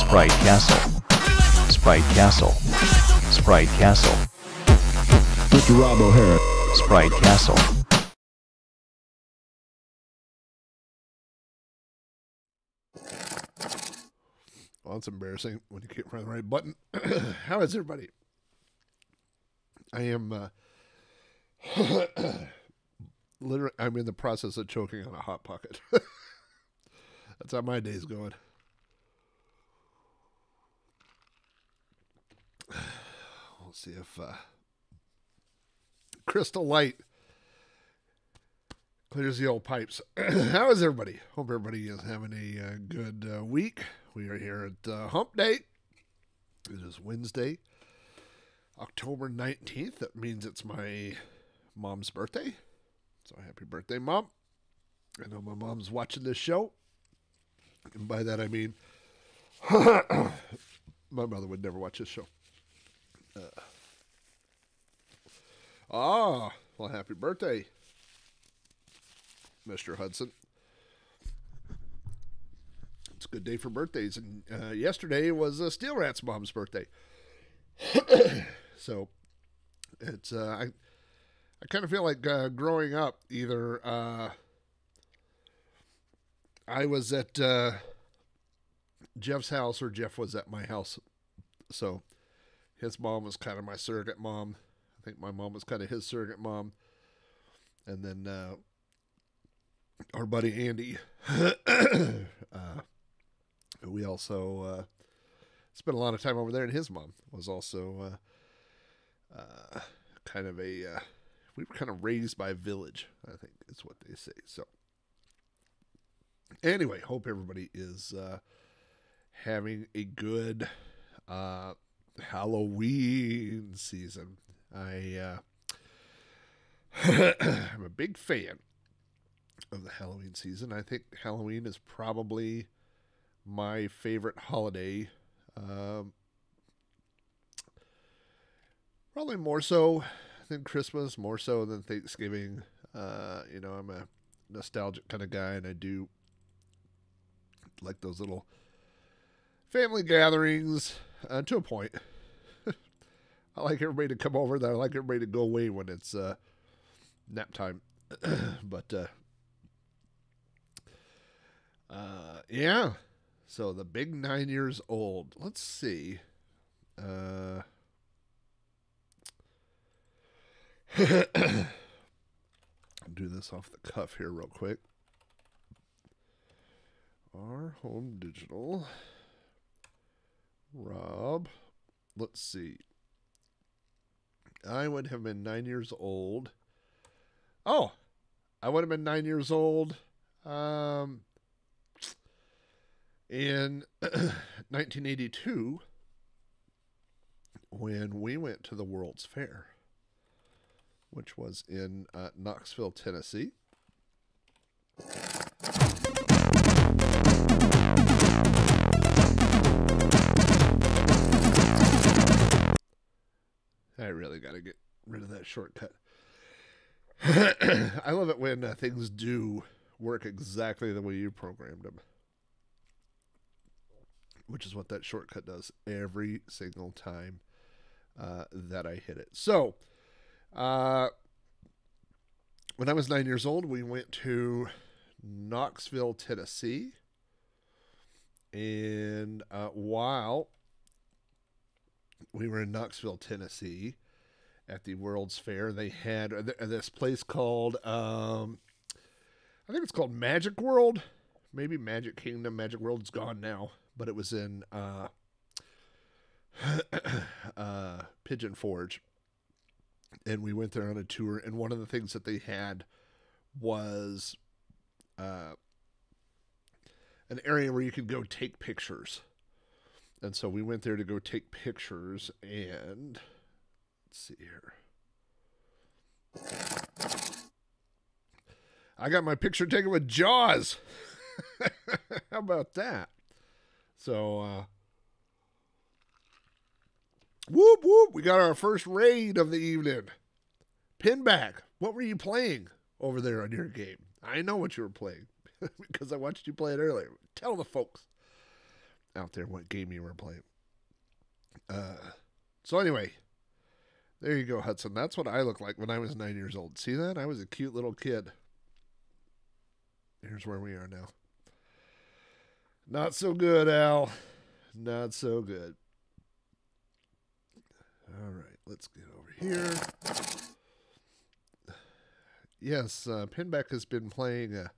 Sprite Castle. Sprite Castle. Sprite Castle. Mr. Rob O'Hara. Sprite Castle. Well, it's embarrassing when you can't find the right button. How is everybody? I am literally, I'm in the process of choking on a Hot Pocket. That's how my day's going. We'll see if Crystal Light clears the old pipes. How is everybody? Hope everybody is having a good week. We are here at Hump Day. It is Wednesday, October 19th. That means it's my mom's birthday. So happy birthday, Mom. I know my mom's watching this show. And by that I mean my mother would never watch this show. Well, happy birthday, Mr. Hudson. It's a good day for birthdays. And yesterday was Steel Rat's mom's birthday. So it's I kind of feel like growing up, either I was at Jeff's house or Jeff was at my house. So his mom was kind of my surrogate mom. I think my mom was kind of his surrogate mom. And then our buddy Andy, we also spent a lot of time over there, and his mom was also kind of we were kind of raised by a village, I think is what they say. So anyway, hope everybody is having a good Halloween season. I'm a big fan of the Halloween season. I think Halloween is probably my favorite holiday. Probably more so than Christmas, more so than Thanksgiving. I'm a nostalgic kind of guy, and I do like those little family gatherings to a point. I like everybody to come over. I like everybody to go away when it's nap time. But yeah. So the big 9 years old. Let's see. Do this off the cuff here real quick. Our Home Digital. Rob. Let's see. I would have been 9 years old. Oh, I would have been 9 years old in 1982 when we went to the World's Fair, which was in Knoxville, Tennessee. I really got to get rid of that shortcut. I love it when things do work exactly the way you programmed them, which is what that shortcut does every single time that I hit it. So, when I was 9 years old, we went to Knoxville, Tennessee. And while we were in Knoxville, Tennessee at the World's Fair, they had this place called, I think it's called Magic World. Maybe Magic Kingdom. Magic World's gone now. But it was in Pigeon Forge. And we went there on a tour. And one of the things that they had was an area where you could go take pictures. And so we went there to go take pictures. And let's see here. I got my picture taken with Jaws. How about that? So, whoop, whoop. We got our first raid of the evening. Pinback. What were you playing over there on your game? I know what you were playing because I watched you play it earlier. Tell the folks. out there what game you were playing. So anyway, there you go, Hudson. That's what I looked like when I was 9 years old. See that? I was a cute little kid. Here's where we are now. Not so good, Al. Not so good. All right, let's get over here. Yes, Pinback has been playing a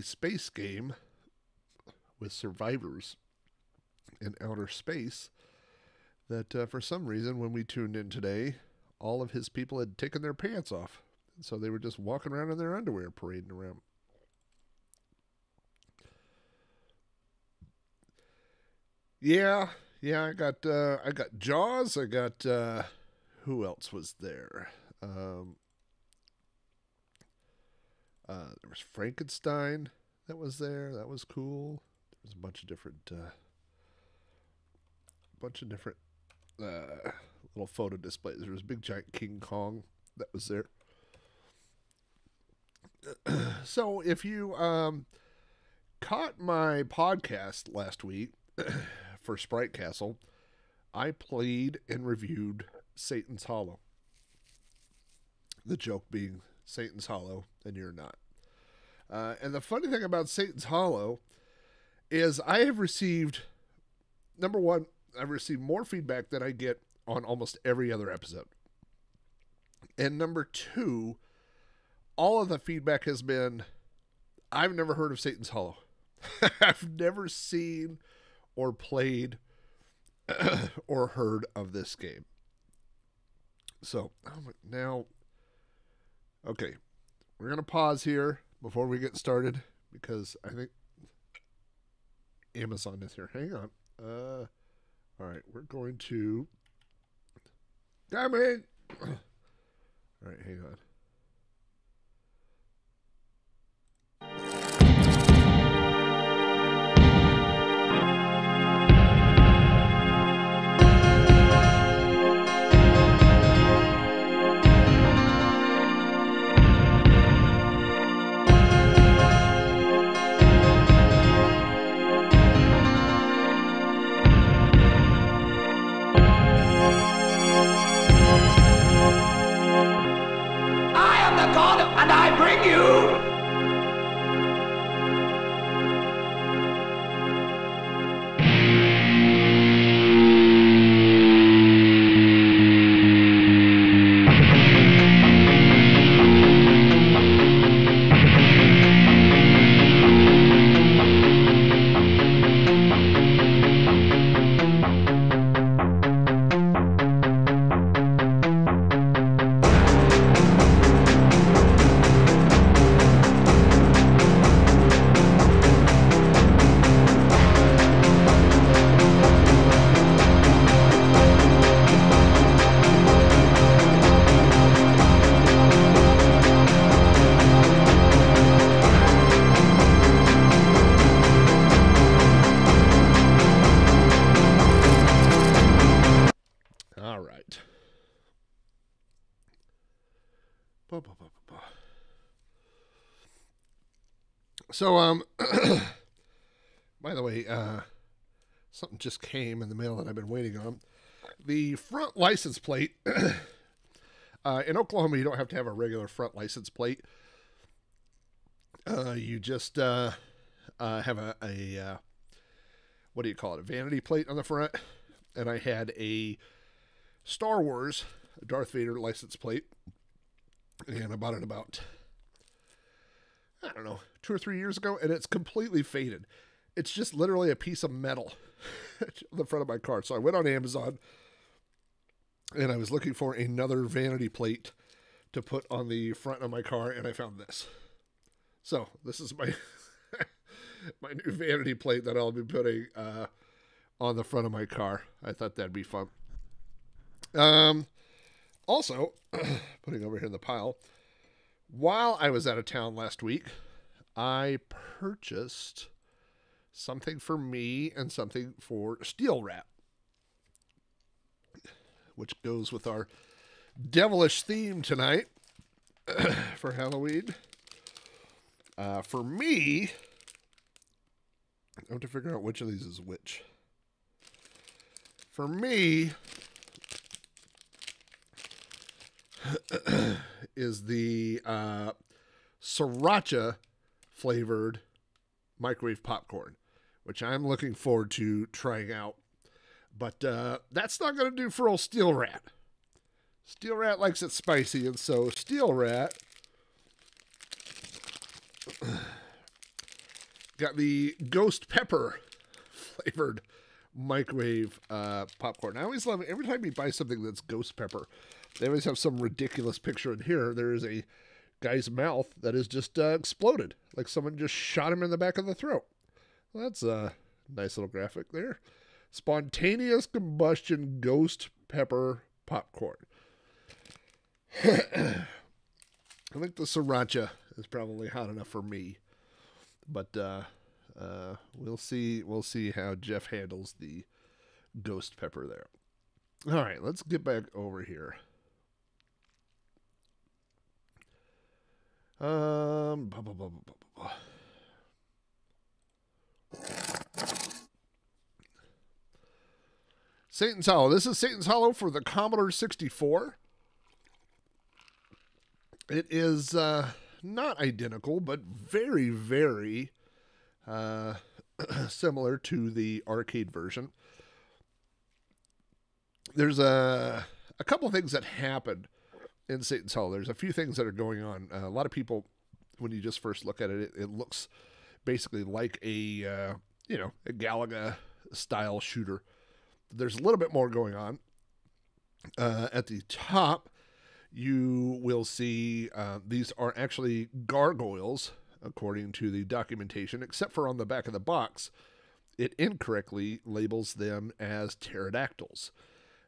space game with survivors in outer space that for some reason when we tuned in today, all of his people had taken their pants off. And so they were just walking around in their underwear, parading around. Yeah, I got Jaws. I got who else was there? There was Frankenstein that was there. That was cool. There was a bunch of different little photo displays. There was a big giant King Kong that was there. So if you caught my podcast last week for Sprite Castle, I played and reviewed Satan's Hollow. The joke being Satan's Hollow and you're not. And the funny thing about Satan's Hollow is I have received, number one, I've received more feedback than I get on almost every other episode. And number two, all of the feedback has been, I've never heard of Satan's Hollow. I've never seen or played or heard of this game. So now, okay, we're going to pause here before we get started because I think Amazon is here. Hang on. All right, we're going to... Come in! All right, hang on. And I bring you... So, by the way, something just came in the mail that I've been waiting on. The front license plate, in Oklahoma, you don't have to have a regular front license plate. You just have a what do you call it, a vanity plate on the front. And I had a Star Wars Darth Vader license plate. And I bought it about, I don't know, 2 or 3 years ago, and it's completely faded. It's just literally a piece of metal on the front of my car. So I went on Amazon, and I was looking for another vanity plate to put on the front of my car, and I found this. So this is my my new vanity plate that I'll be putting on the front of my car. I thought that'd be fun. Also, putting over here in the pile, while I was out of town last week, I purchased something for me and something for Steel Rat, which goes with our devilish theme tonight for Halloween. For me, I have to figure out which of these is which. For me, is the sriracha flavored microwave popcorn, which I'm looking forward to trying out. But that's not going to do for old Steel Rat. Steel Rat likes it spicy, and so Steel Rat got the ghost pepper flavored microwave popcorn. I always love it. Every time you buy something that's ghost pepper, they always have some ridiculous picture. In here, there is a guy's mouth that is just exploded, like someone just shot him in the back of the throat. Well, that's a nice little graphic there. Spontaneous combustion ghost pepper popcorn. I think the sriracha is probably hot enough for me, but we'll see. We'll see how Jeff handles the ghost pepper there. All right, let's get back over here. Satan's Hollow. This is Satan's Hollow for the Commodore 64. It is not identical, but very, very similar to the arcade version. There's a couple things that happen in Satan's Hollow. There's a few things that are going on. A lot of people, when you just first look at it, it looks basically like a Galaga style shooter. There's a little bit more going on. At the top, you will see these are actually gargoyles, according to the documentation, except for on the back of the box, it incorrectly labels them as pterodactyls,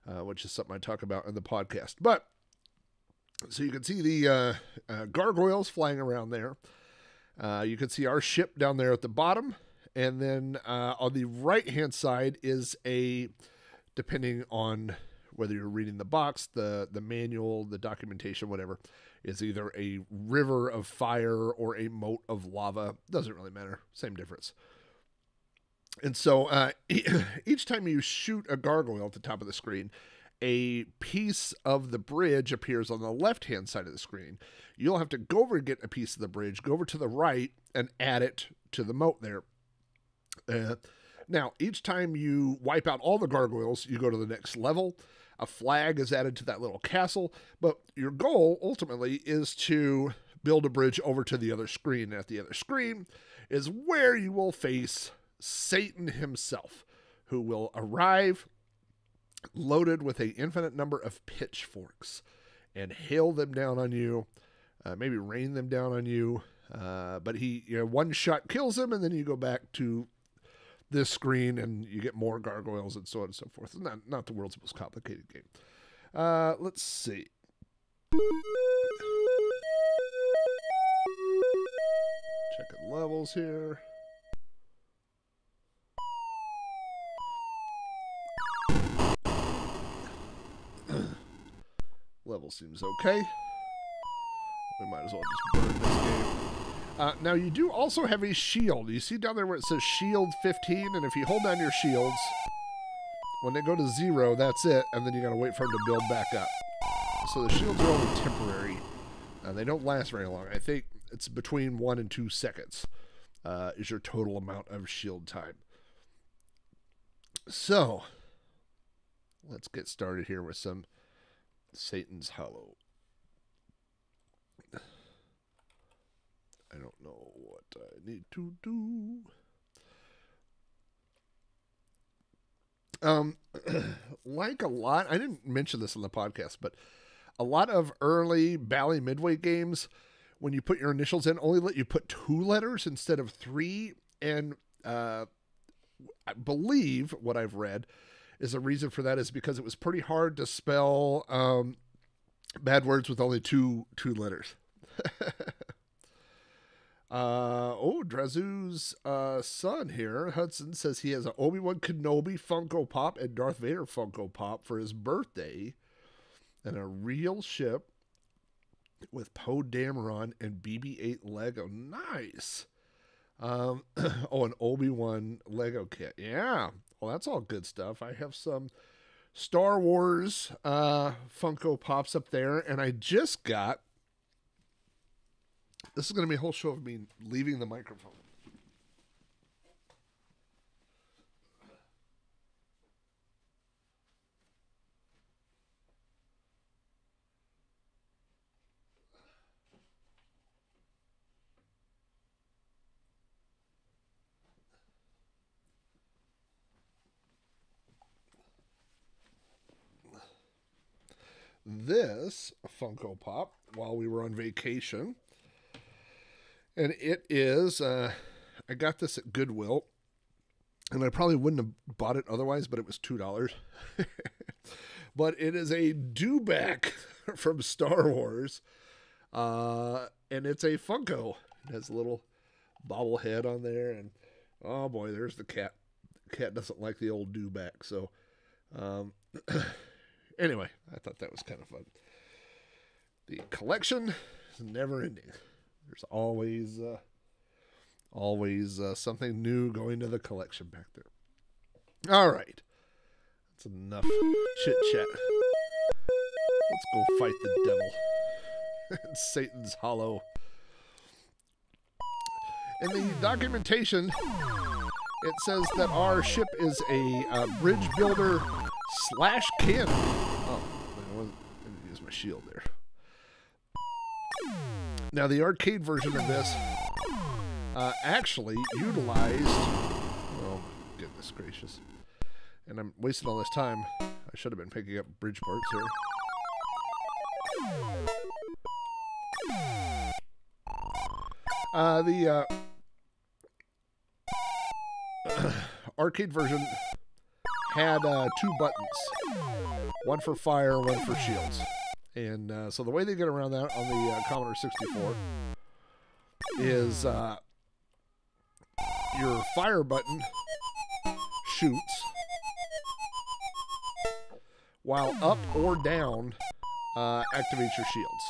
which is something I talk about in the podcast. But, so you can see the gargoyles flying around there. You can see our ship down there at the bottom. And then on the right-hand side is depending on whether you're reading the box, the manual, the documentation, whatever, is either a river of fire or a moat of lava. Doesn't really matter. Same difference. And so each time you shoot a gargoyle at the top of the screen, a piece of the bridge appears on the left-hand side of the screen. You'll have to go over and get a piece of the bridge, go over to the right, and add it to the moat there. Now, each time you wipe out all the gargoyles, you go to the next level. A flag is added to that little castle, but your goal ultimately is to build a bridge over to the other screen. And at the other screen is where you will face Satan himself, who will arrive loaded with an infinite number of pitchforks and hail them down on you, maybe rain them down on you. But one shot kills him, and then you go back to this screen and you get more gargoyles and so on and so forth. It's not the world's most complicated game. Let's see. Checking levels here. Level seems okay. We might as well just burn this game. Now, you do also have a shield. You see down there where it says shield 15, and if you hold down your shields, when they go to 0, that's it, and then you got to wait for them to build back up. So the shields are only temporary. They don't last very long. I think it's between 1 and 2 seconds is your total amount of shield time. So, let's get started here with some Satan's Hollow. I don't know what I need to do. Like a lot, I didn't mention this on the podcast, but a lot of early Bally Midway games, when you put your initials in, only let you put 2 letters instead of 3. And I believe what I've read is the reason for that is because it was pretty hard to spell bad words with only two letters. Drazu's son here, Hudson, says he has an Obi-Wan Kenobi Funko Pop and Darth Vader Funko Pop for his birthday, and a real ship with Poe Dameron and BB-8 Lego. Nice. Oh, an Obi-Wan Lego kit. Yeah. Well, that's all good stuff. I have some Star Wars Funko Pops up there, and I just got... This is going to be a whole show of me leaving the microphone. This Funko Pop while we were on vacation, and it is I got this at Goodwill, and I probably wouldn't have bought it otherwise, but it was $2. But it is a Dewback from Star Wars, and it's a Funko. It has a little bobblehead on there, and oh boy, there's the cat. The cat doesn't like the old Dewback, so anyway, I thought that was kind of fun. The collection is never ending. There's always something new going to the collection back there. All right. That's enough chit-chat. Let's go fight the devil. It's Satan's Hollow. In the documentation, it says that our ship is a bridge builder / kin. Oh, I didn't use my shield there. Now, the arcade version of this actually utilized... Oh, goodness gracious. And I'm wasting all this time. I should have been picking up bridge parts here. The arcade version had 2 buttons. One for fire, one for shields. And so the way they get around that on the Commodore 64 is your fire button shoots, while up or down activates your shields.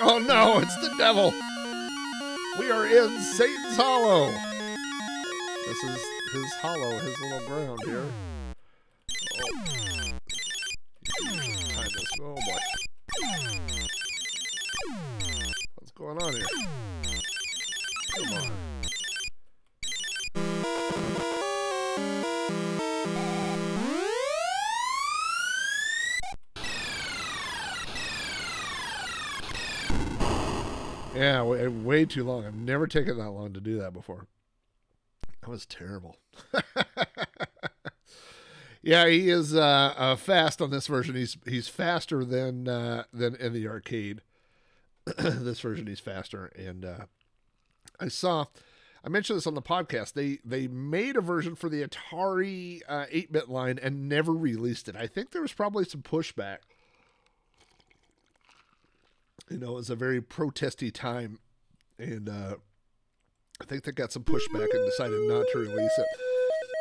Oh no, it's the devil! We are in Satan's Hollow! This is his hollow, his little ground here. Time this. Oh boy. What's going on here? Come on. Yeah, way too long. I've never taken that long to do that before. That was terrible. Yeah, he is fast on this version. He's faster than in the arcade. This version he's faster, and I mentioned this on the podcast. They made a version for the Atari 8-bit line and never released it. I think there was probably some pushback. You know, it was a very protesty time, and I think they got some pushback and decided not to release it.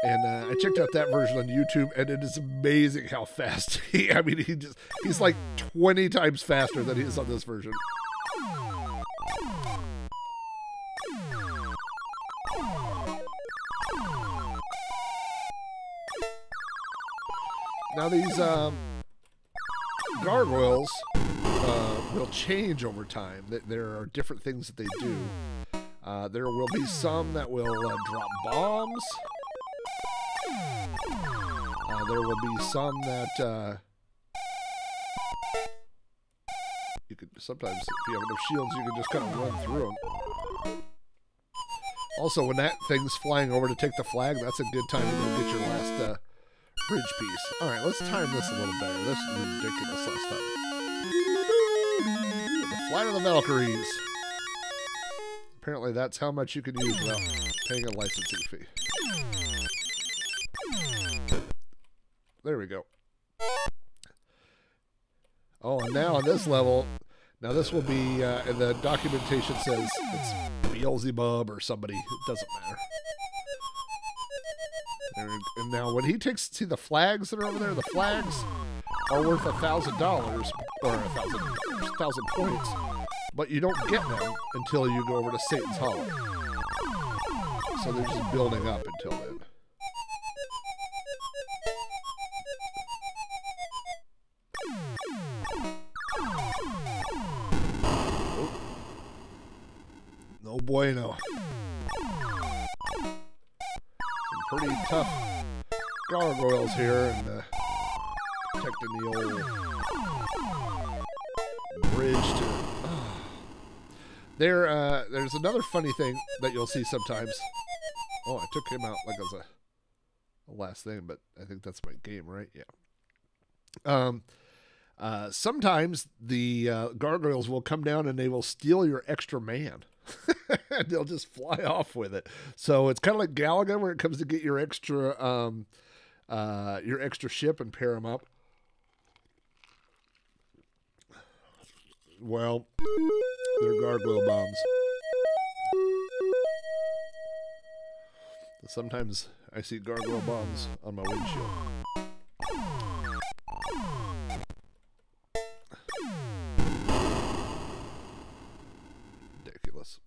And I checked out that version on YouTube, and it is amazing how fast he's like 20 times faster than he is on this version. Now these gargoyles will change over time. There are different things that they do. There will be some that will drop bombs. There will be some that you could sometimes, if you have enough shields, you can just kind of run through them. Also, when that thing's flying over to take the flag, that's a good time to go get your last bridge piece. All right, let's time this a little better. This is ridiculous last time. The Flight of the Valkyries. Apparently, that's how much you can use without paying a licensing fee. There we go. Oh, and now on this level, now this will be, and the documentation says it's Beelzebub or somebody. It doesn't matter. And now when he takes, see the flags that are over there? The flags are worth $1,000 or 1,000 points, but you don't get them until you go over to Satan's Hollow. So they're just building up until then. Oh. No bueno. Some pretty tough gargoyles here, and protecting the old bridge to... There's another funny thing that you'll see sometimes. Oh, I took him out like as a last thing, but I think that's my game, right? Yeah. Sometimes the gargoyles will come down and they will steal your extra man. And they'll just fly off with it. So it's kind of like Galaga where it comes to get your extra ship and pair them up. Well, they're gargoyle bombs. Sometimes I see gargoyle bombs on my windshield. Ridiculous.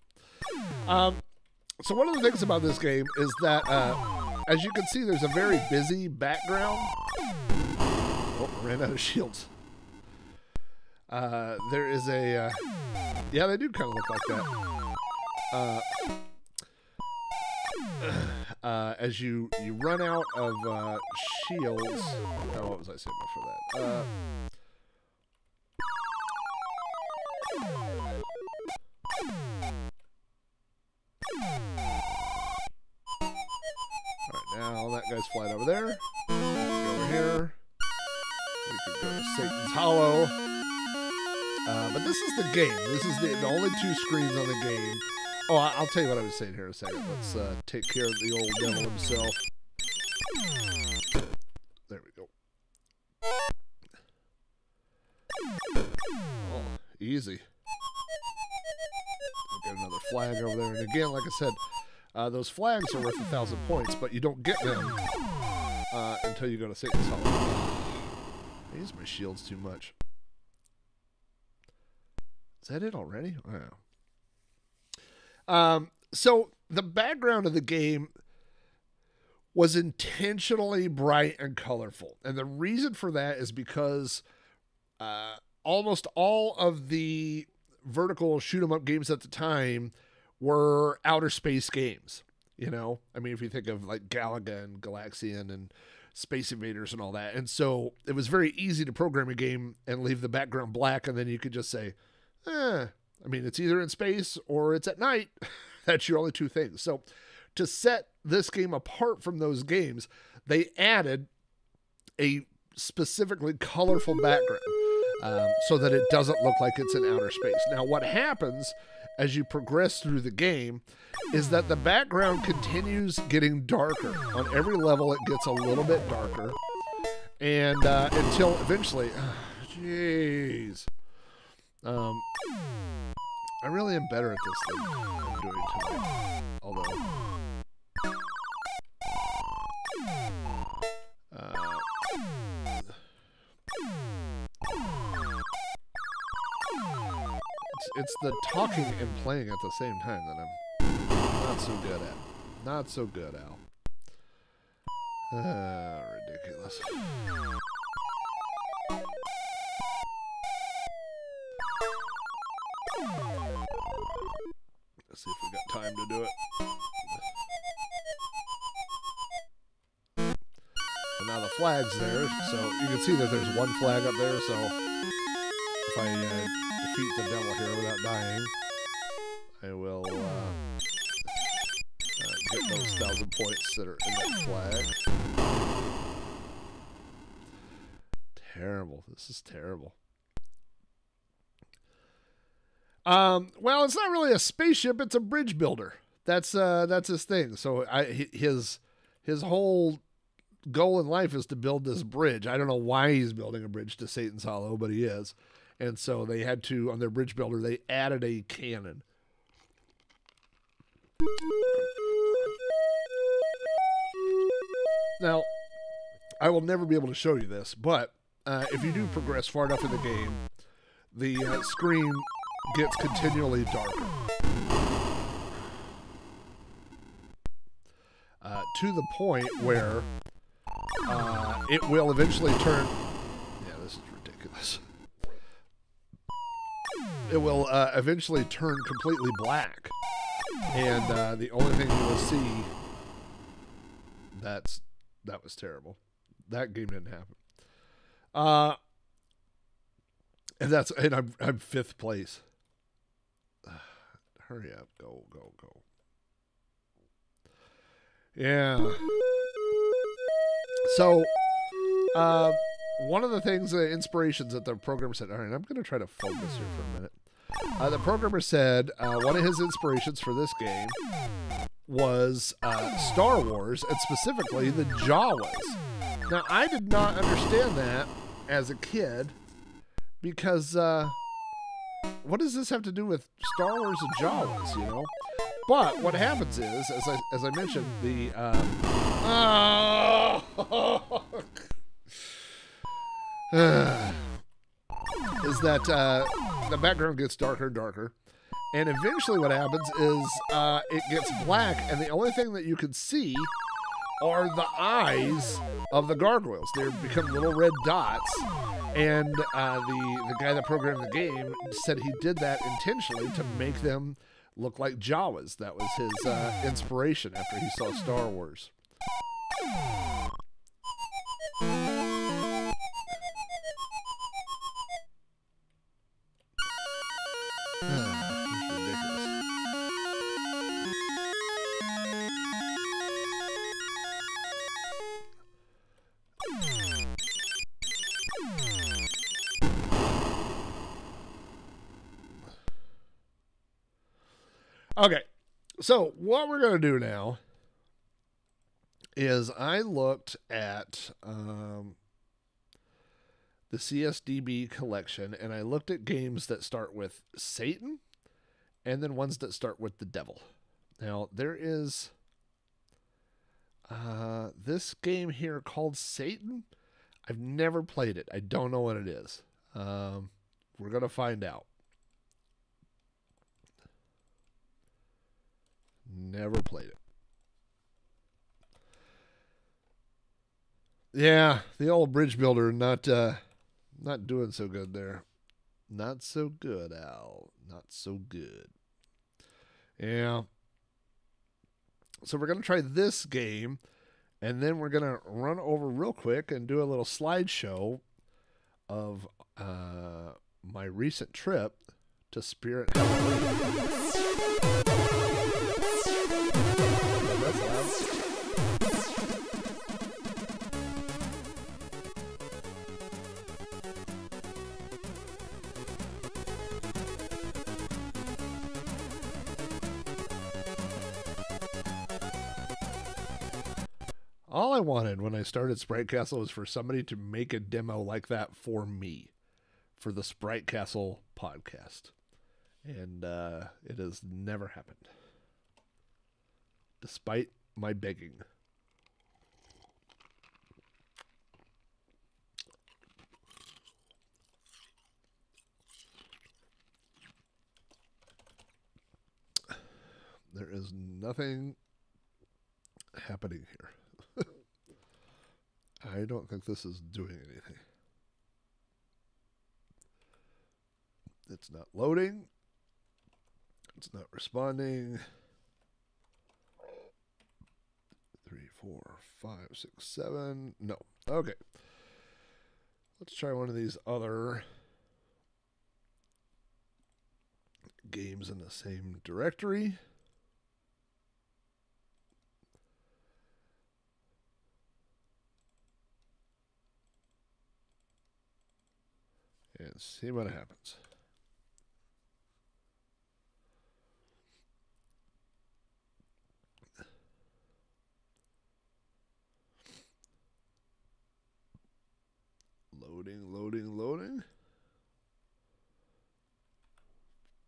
So one of the things about this game is that, as you can see, there's a very busy background. Oh, ran out of shields. There is a, yeah, they do kind of look like that. As you run out of shields. Oh, what was I saying before that? Alright, now that guy's flying over there. Go over here. We can go to Satan's Hollow. But this is the game. This is the only two screens on the game. Oh, I'll tell you what I was saying here in a second. Let's take care of the old devil himself. There we go. Oh, easy. We'll get another flag over there. And again, like I said, those flags are worth 1,000 points, but you don't get them until you go to Satan's Hollow. I use my shields too much. Is that it already? Wow. So the background of the game was intentionally bright and colorful. And the reason for that is because almost all of the vertical shoot-'em-up games at the time were outer space games. You know, I mean, if you think of like Galaga and Galaxian and Space Invaders and all that. And so it was very easy to program a game and leave the background black, and then you could just say, I mean, it's either in space or it's at night. That's your only two things. So to set this game apart from those games, they added a specifically colorful background so that it doesn't look like it's in outer space. Now, what happens as you progress through the game is that the background continues getting darker. On every level, it gets a little bit darker. And until eventually, jeez. I really am better at this than I'm doing tonight. Although, it's the talking and playing at the same time that I'm not so good at. Not so good, Al. Ridiculous. Let's see if we got time to do it. So now the flag's there, so you can see that there's one flag up there, so if I defeat the devil here without dying, I will get those 1,000 points that are in that flag. Terrible. This is terrible. Well, it's not really a spaceship; it's a bridge builder. That's his thing. So his whole goal in life is to build this bridge. I don't know why he's building a bridge to Satan's Hollow, but he is. And so they had to, on their bridge builder, they added a cannon. Now, I will never be able to show you this, but if you do progress far enough in the game, the screen gets continually darker. To the point where it will eventually turn... Yeah, this is ridiculous. It will eventually turn completely black. And the only thing you will see... That was terrible. That game didn't happen. And I'm 5th place. Hurry up. Go. Yeah. So, one of the things, inspirations that the programmer said, all right, I'm going to try to focus here for a minute. The programmer said one of his inspirations for this game was Star Wars, and specifically the Jawas. Now, I did not understand that as a kid because what does this have to do with Star Wars and Jawas, you know? But what happens is, as I mentioned, the is that the background gets darker and darker, and eventually what happens is it gets black, and the only thing that you can see are the eyes of the gargoyles. They become little red dots, and the guy that programmed the game said he did that intentionally to make them look like Jawas. That was his inspiration after he saw Star Wars. That's ridiculous. Okay, so what we're going to do now is I looked at the CSDB collection, and I looked at games that start with Satan and then ones that start with the devil. Now, there is this game here called Satan. I've never played it. I don't know what it is. We're going to find out. Never played it. Yeah, the old bridge builder not doing so good there. Not so good, Al. Not so good. Yeah. So we're going to try this game, and then we're going to run over real quick and do a little slideshow of my recent trip to Spirit Halloween. That's loud. All I wanted when I started Sprite Castle was for somebody to make a demo like that for me, for the Sprite Castle podcast. And it has never happened, despite my begging. There is nothing happening here. I don't think this is doing anything. It's not loading. It's not responding. 3, 4, 5, 6, 7. No. Okay. Let's try one of these other games in the same directory. And see what happens. Loading.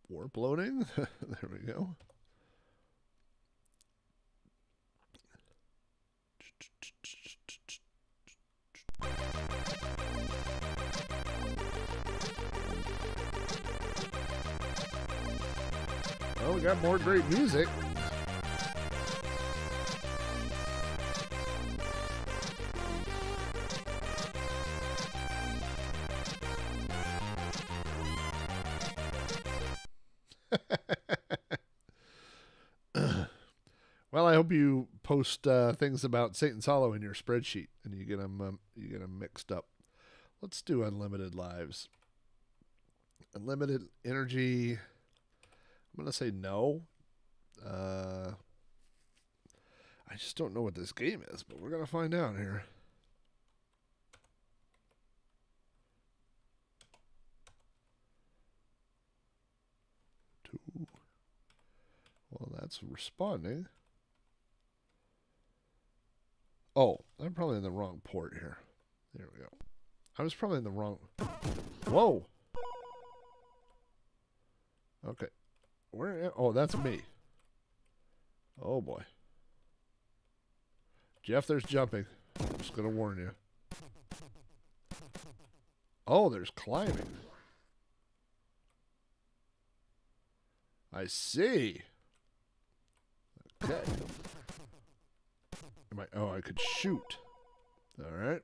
Warp loading. There we go. we got more great music. Well, I hope you post things about Satan's Hollow in your spreadsheet, and you get them mixed up. Let's do unlimited lives. Unlimited energy. I'm gonna say no. I just don't know what this game is, but we're gonna find out here. Two. Well, that's responding. Oh, I'm probably in the wrong port here. There we go. I was probably in the wrong... Whoa! Okay. Where? Oh, that's me. Oh, boy. Jeff, there's jumping. I'm just going to warn you. Oh, there's climbing. I see. Okay. Oh, I could shoot. All right.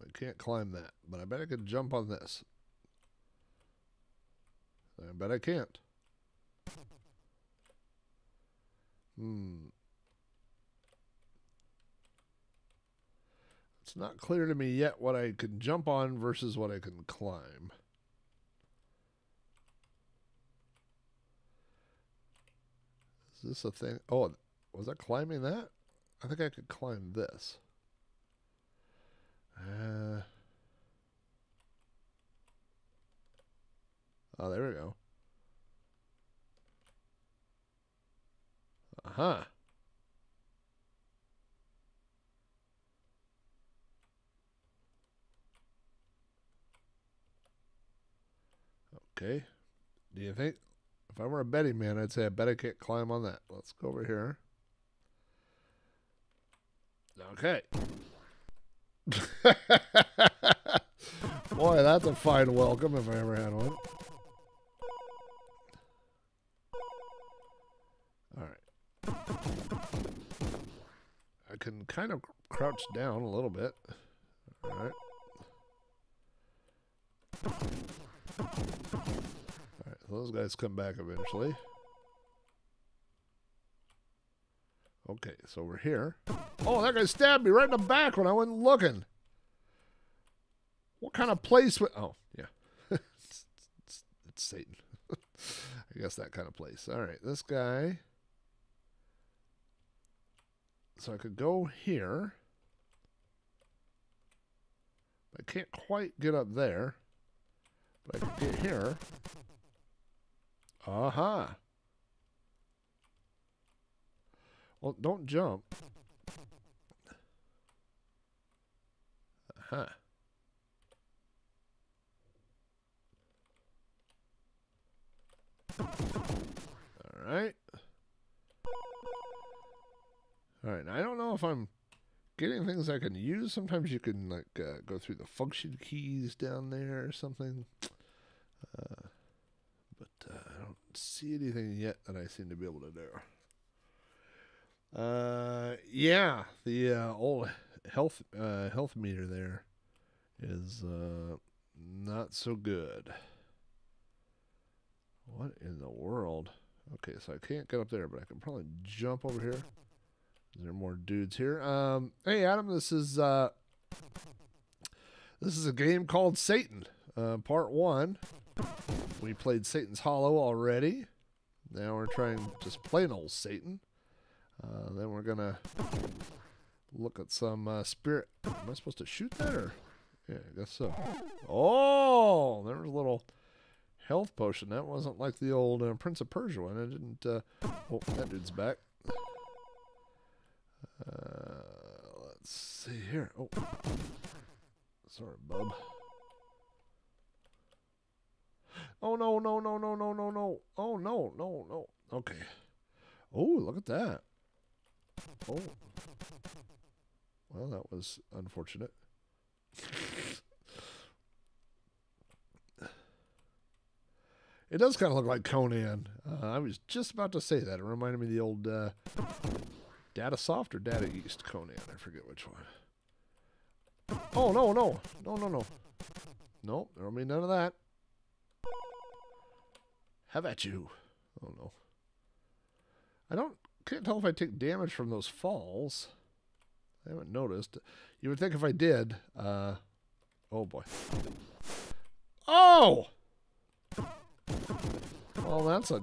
I can't climb that, but I bet I could jump on this. I bet I can't. It's not clear to me yet what I can jump on versus what I can climb. Is this a thing? Oh, was I climbing that? I think I could climb this. Oh, there we go. Uh-huh. Okay. Do you think? If I were a betting man, I'd say I bet I can't climb on that. Let's go over here. Okay. Boy, that's a fine welcome if I ever had one. Alright. I can kind of crouch down a little bit. Alright. Alright, those guys come back eventually. Okay, so we're here. Oh, that guy stabbed me right in the back when I wasn't looking. What kind of place would... Oh, yeah. it's Satan. I guess that kind of place. All right, this guy. So I could go here. I can't quite get up there. But I can get here. Aha. Well, don't jump. Aha. Alright. Alright, I don't know if I'm getting things I can use. Sometimes you can like go through the function keys down there or something. But I don't see anything yet that I seem to be able to do. Yeah, the old health meter there is not so good. What in the world? Okay, so I can't get up there, but I can probably jump over here. Is there more dudes here? Hey Adam, this is a game called Satan, part 1. We played Satan's Hollow already. Now we're trying just plain old Satan. Then we're gonna look at some spirit. Am I supposed to shoot that or? Yeah, I guess so. Oh, there was a little health potion. That wasn't like the old Prince of Persia one. I didn't. Oh, that dude's back. Let's see here. Oh, sorry, bub. Oh no no no no no no no! Oh no no no! Okay. Oh, look at that. Oh. Well, that was unfortunate. It does kind of look like Conan. I was just about to say that. It reminded me of the old Data Soft or Data East Conan. I forget which one. Oh, no, no. No, no, no. Nope, there'll be none of that. Have at you. Oh, no. Can't tell if I take damage from those falls. I haven't noticed. You would think if I did, oh boy. Oh! Well, that's a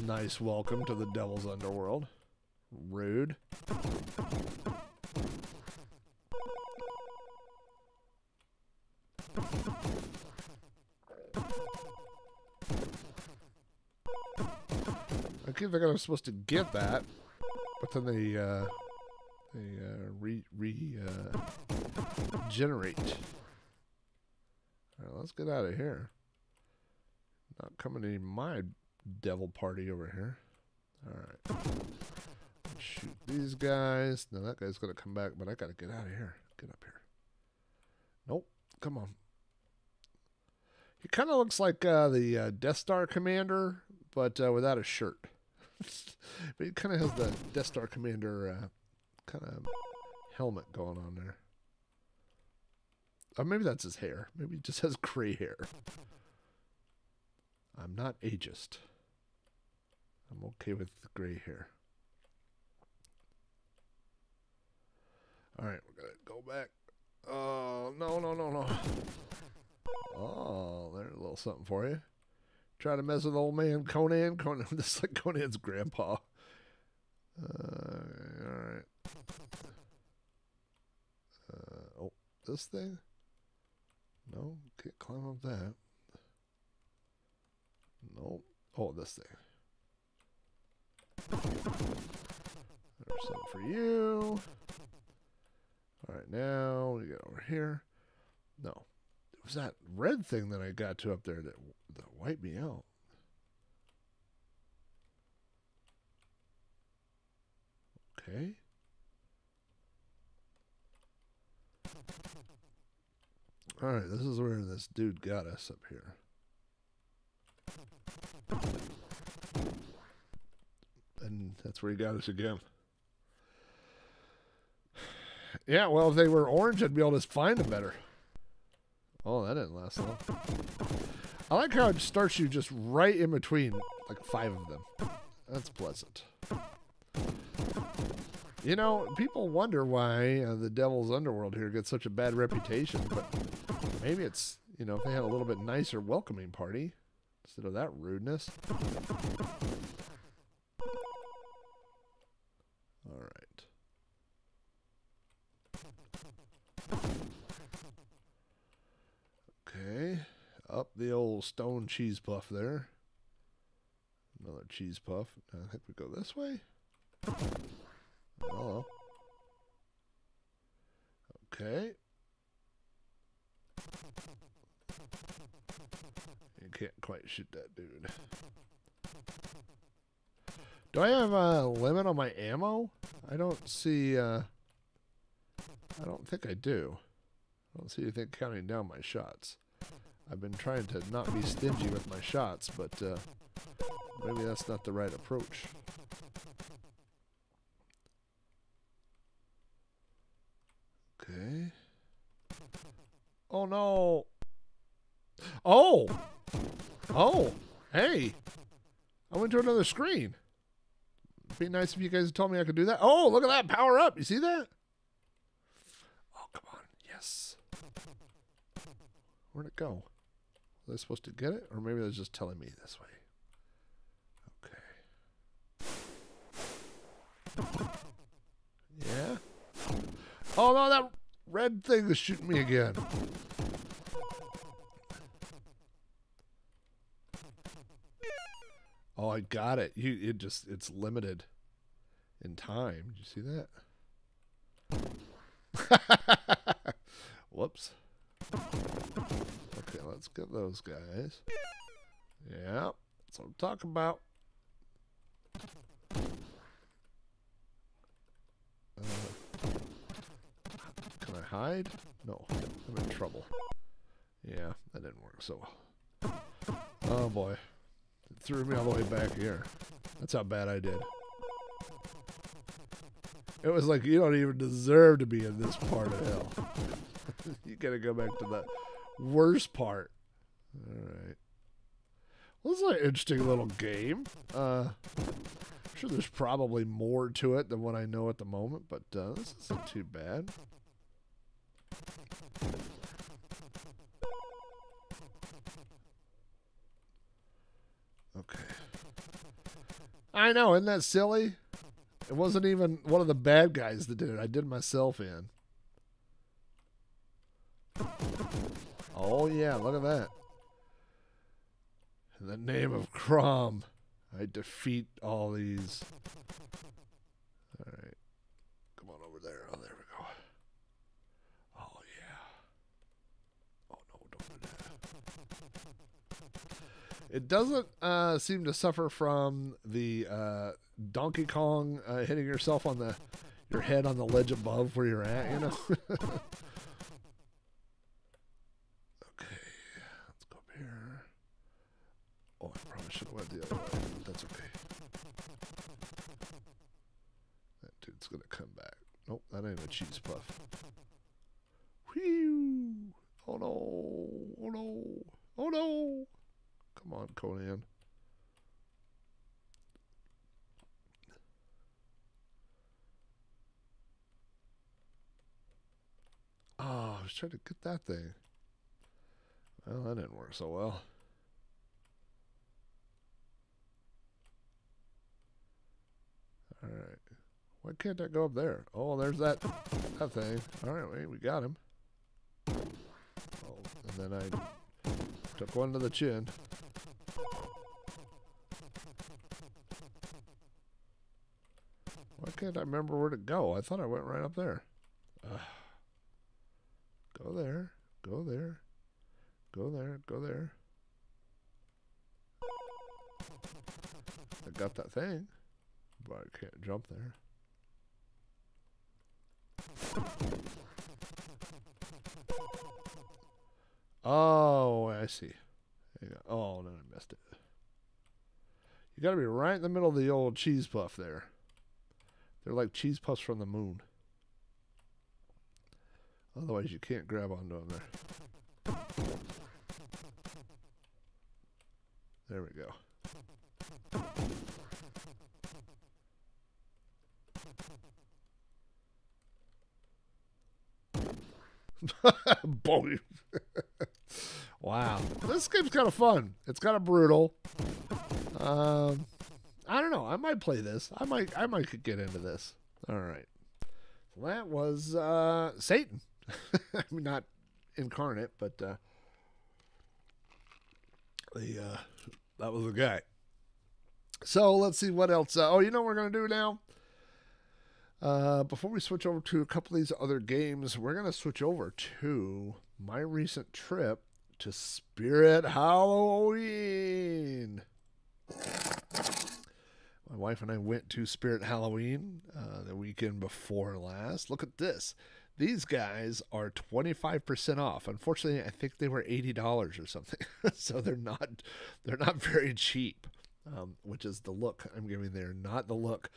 nice welcome to the Devil's Underworld. Rude. I keep thinking I'm supposed to get that, but then they regenerate. All right, let's get out of here. Not coming to my devil party over here. All right. Shoot these guys. Now that guy's going to come back, but I got to get out of here. Get up here. Nope. Come on. He kind of looks like the Death Star Commander, but without a shirt. But he kind of has the Death Star Commander kind of helmet going on there. Or maybe that's his hair. Maybe he just has gray hair. I'm not ageist. I'm okay with the gray hair. Alright, we're going to go back. Oh, no, no, no, no. Oh, there's a little something for you. Try to mess with old man Conan. This is like Conan's grandpa. Alright. Oh, this thing? No, can't climb up that. Nope. Oh, this thing. There's something for you. Alright, now we get over here. No. It was that red thing that I got to up there that wiped me out. Okay. Alright, this is where this dude got us up here. And that's where he got us again. Yeah, well, if they were orange, I'd be able to find them better. Oh, that didn't last long. I like how it starts you just right in between, like 5 of them. That's pleasant. You know, people wonder why the Devil's Underworld here gets such a bad reputation, but maybe it's, you know, if they had a little bit nicer welcoming party instead of that rudeness. All right. Okay, up the old stone cheese puff there. Another cheese puff. I think we go this way. Oh. Okay. You can't quite shoot that dude. Do I have a limit on my ammo? I don't see, I don't think I do. I don't see anything counting down my shots. I've been trying to not be stingy with my shots, but maybe that's not the right approach. Okay. Oh no. Oh! Oh! Hey! I went to another screen. It'd be nice if you guys told me I could do that. Oh, look at that! Power up! You see that? Oh, come on. Yes. Where'd it go? Was I supposed to get it? Or maybe it was just telling me this way. Okay. Yeah? Oh no, that red thing is shooting me again. Oh, I got it. It's limited in time. Did you see that? Whoops. Okay, let's get those guys. Yeah, that's what I'm talking about. Can I hide? No, I'm in trouble. Yeah, that didn't work so well. Oh boy. It threw me all the way back here. That's how bad I did. It was like, you don't even deserve to be in this part of hell. You gotta go back to the worst part. Alright. Well, this is an interesting little game. I'm sure there's probably more to it than what I know at the moment, but this isn't too bad. Okay. I know, isn't that silly? It wasn't even one of the bad guys that did it. I did myself in. Oh, yeah, look at that. In the name of Crom, I defeat all these. All right. Come on over there. Oh, there we go. Oh, yeah. Oh, no, don't do that. It doesn't seem to suffer from the Donkey Kong hitting yourself on your head on the ledge above where you're at, you know? Okay, let's go up here. Oh, I probably should have went the other way, but that's okay. That dude's gonna come back. Nope, that ain't a cheese puff. Whew! Oh no! Oh no! Oh no! Come on, Conan. Oh, I was trying to get that thing. Well, that didn't work so well. Alright. Why can't I go up there? Oh, there's that thing. Alright, wait, we got him. Oh, and then I took one to the chin. Why can't I remember where to go? I thought I went right up there. Go there. Go there. Go there. Go there. I got that thing, but I can't jump there. Oh, I see. There you go. Oh, no, I missed it. You got to be right in the middle of the old cheese puff there. They're like cheese puffs from the moon. Otherwise, you can't grab onto them there. There we go. Boy. Wow. This game's kind of fun. It's kind of brutal. I don't know. I might play this. I might get into this. All right. So that was Satan. I mean, not incarnate, but that was the guy. So let's see what else. Oh, you know what we're going to do now? Before we switch over to a couple of these other games, we're going to switch over to my recent trip to Spirit Halloween. My wife and I went to Spirit Halloween the weekend before last. Look at this. These guys are 25% off. Unfortunately, I think they were $80 or something. So they're not very cheap, which is the look I'm giving there. Not the look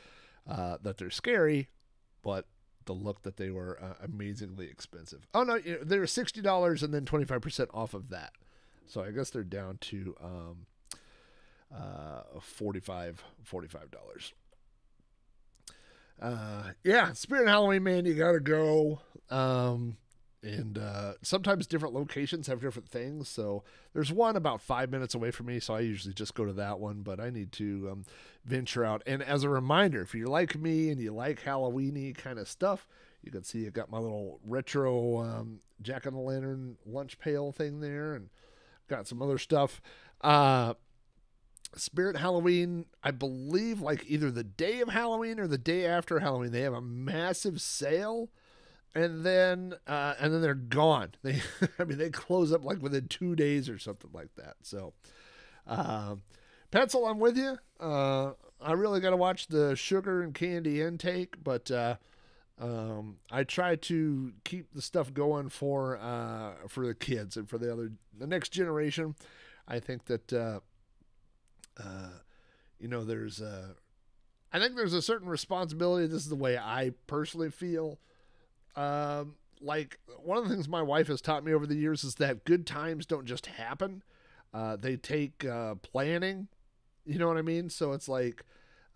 that they're scary, but the look that they were amazingly expensive. Oh, no, they were $60 and then 25% off of that. So I guess they're down to $45. Yeah, Spirit Halloween, man, you gotta go. And sometimes different locations have different things. So there's one about 5 minutes away from me, so I usually just go to that one, but I need to venture out. And as a reminder, if you're like me and you like Halloween-y kind of stuff, you can see I got my little retro jack-o'-lantern lunch pail thing there, and got some other stuff. Spirit Halloween, I believe, like either the day of Halloween or the day after Halloween, they have a massive sale, and then they're gone. They close up like within 2 days or something like that. So, Pencil, I'm with you. I really got to watch the sugar and candy intake, but I try to keep the stuff going for the kids and for the next generation. I think that there's I think there's a certain responsibility. This is the way I personally feel. Like one of the things my wife has taught me over the years is that good times don't just happen. They take planning. You know what I mean? So it's like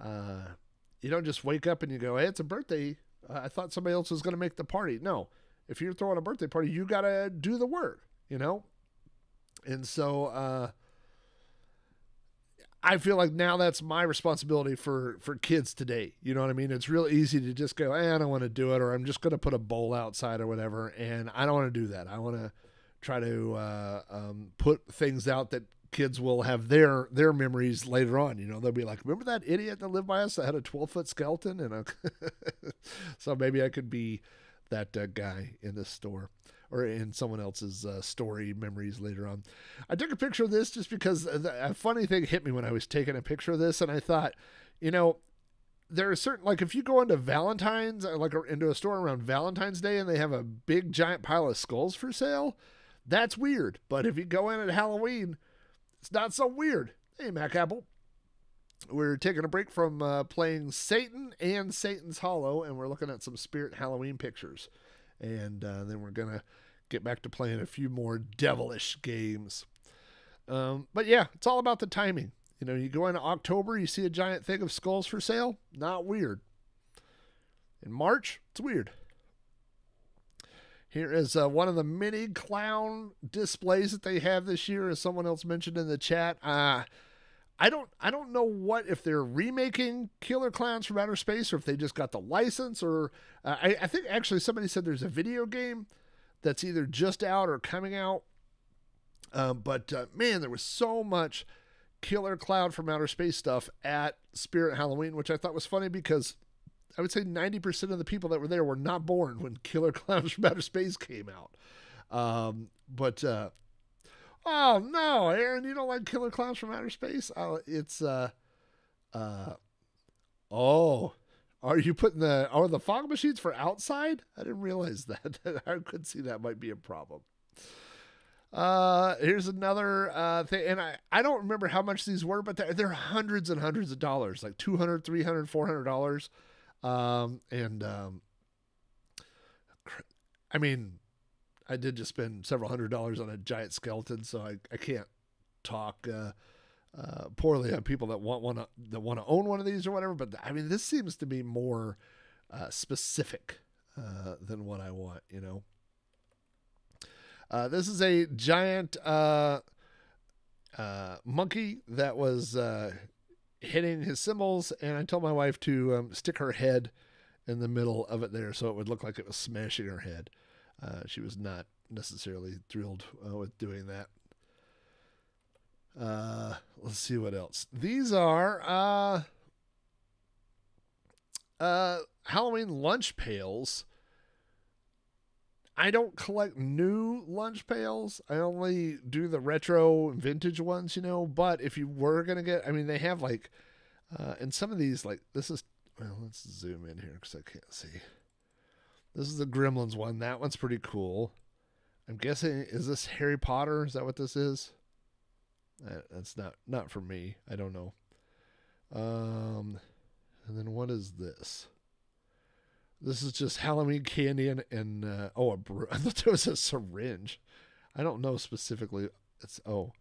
you don't just wake up and you go, hey, it's a birthday. I thought somebody else was going to make the party. No, if you're throwing a birthday party, you got to do the work, And so I feel like now that's my responsibility for kids today. You know what I mean? It's real easy to just go, I don't want to do it, or I'm just going to put a bowl outside or whatever. And I don't want to do that. I want to try to put things out that kids will have their memories later on. They'll be like, remember that idiot that lived by us that had a 12-foot skeleton? And so maybe I could be that guy in this store or in someone else's story memories later on. I took a picture of this just because a funny thing hit me when I was taking a picture of this. And I thought, there are certain, like if you go into Valentine's, like into a store around Valentine's Day and they have a big giant pile of skulls for sale, that's weird. But if you go in at Halloween, it's not so weird. Hey, Mac Apple. We're taking a break from playing Satan and Satan's Hollow, and we're looking at some Spirit Halloween pictures. And then we're going to get back to playing a few more devilish games. But yeah, it's all about the timing. You go into October, you see a giant thing of skulls for sale. Not weird. In March, it's weird. Here is one of the mini clown displays that they have this year, as someone else mentioned in the chat. I don't know if they're remaking Killer Clowns from Outer Space or if they just got the license, or I think actually somebody said there's a video game that's either just out or coming out. But man, there was so much Killer Clown from Outer Space stuff at Spirit Halloween, which I thought was funny because I would say 90% of the people that were there were not born when Killer Clowns from Outer Space came out. Oh no, Aaron, you don't like Killer Clowns from Outer Space? Are you putting the fog machines for outside? I didn't realize that. I could see that might be a problem. Here's another thing, and I don't remember how much these were, but they're hundreds and hundreds of dollars, like $200, $300, $400. I mean, I did just spend several $100s on a giant skeleton, so I can't talk poorly on people that want to own one of these or whatever. But I mean, this seems to be more specific than what I want. This is a giant monkey that was hitting his cymbals, and I told my wife to stick her head in the middle of it there so it would look like it was smashing her head. She was not necessarily thrilled with doing that. Let's see what else. These are Halloween lunch pails. I don't collect new lunch pails. I only do the retro vintage ones, but if you were going to get, I mean, they have like, and some of these, like this is, well, let's zoom in here because I can't see. This is the Gremlins one. That one's pretty cool. I'm guessing, is this Harry Potter? Is that what this is? That's not for me. I don't know. And then what is this? This is just Halloween candy and I thought there was a syringe. I don't know specifically. And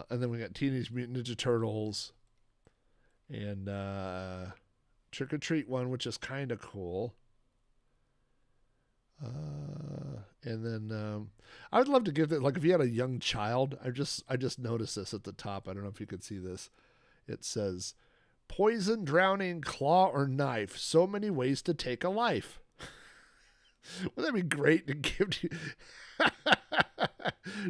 then we got Teenage Mutant Ninja Turtles and Trick or Treat one, which is kind of cool. And then I would love to give that, like if you had a young child, I just noticed this at the top. I don't know if you could see this. It says, poison, drowning, claw, or knife. So many ways to take a life. Wouldn't that be great to give to you?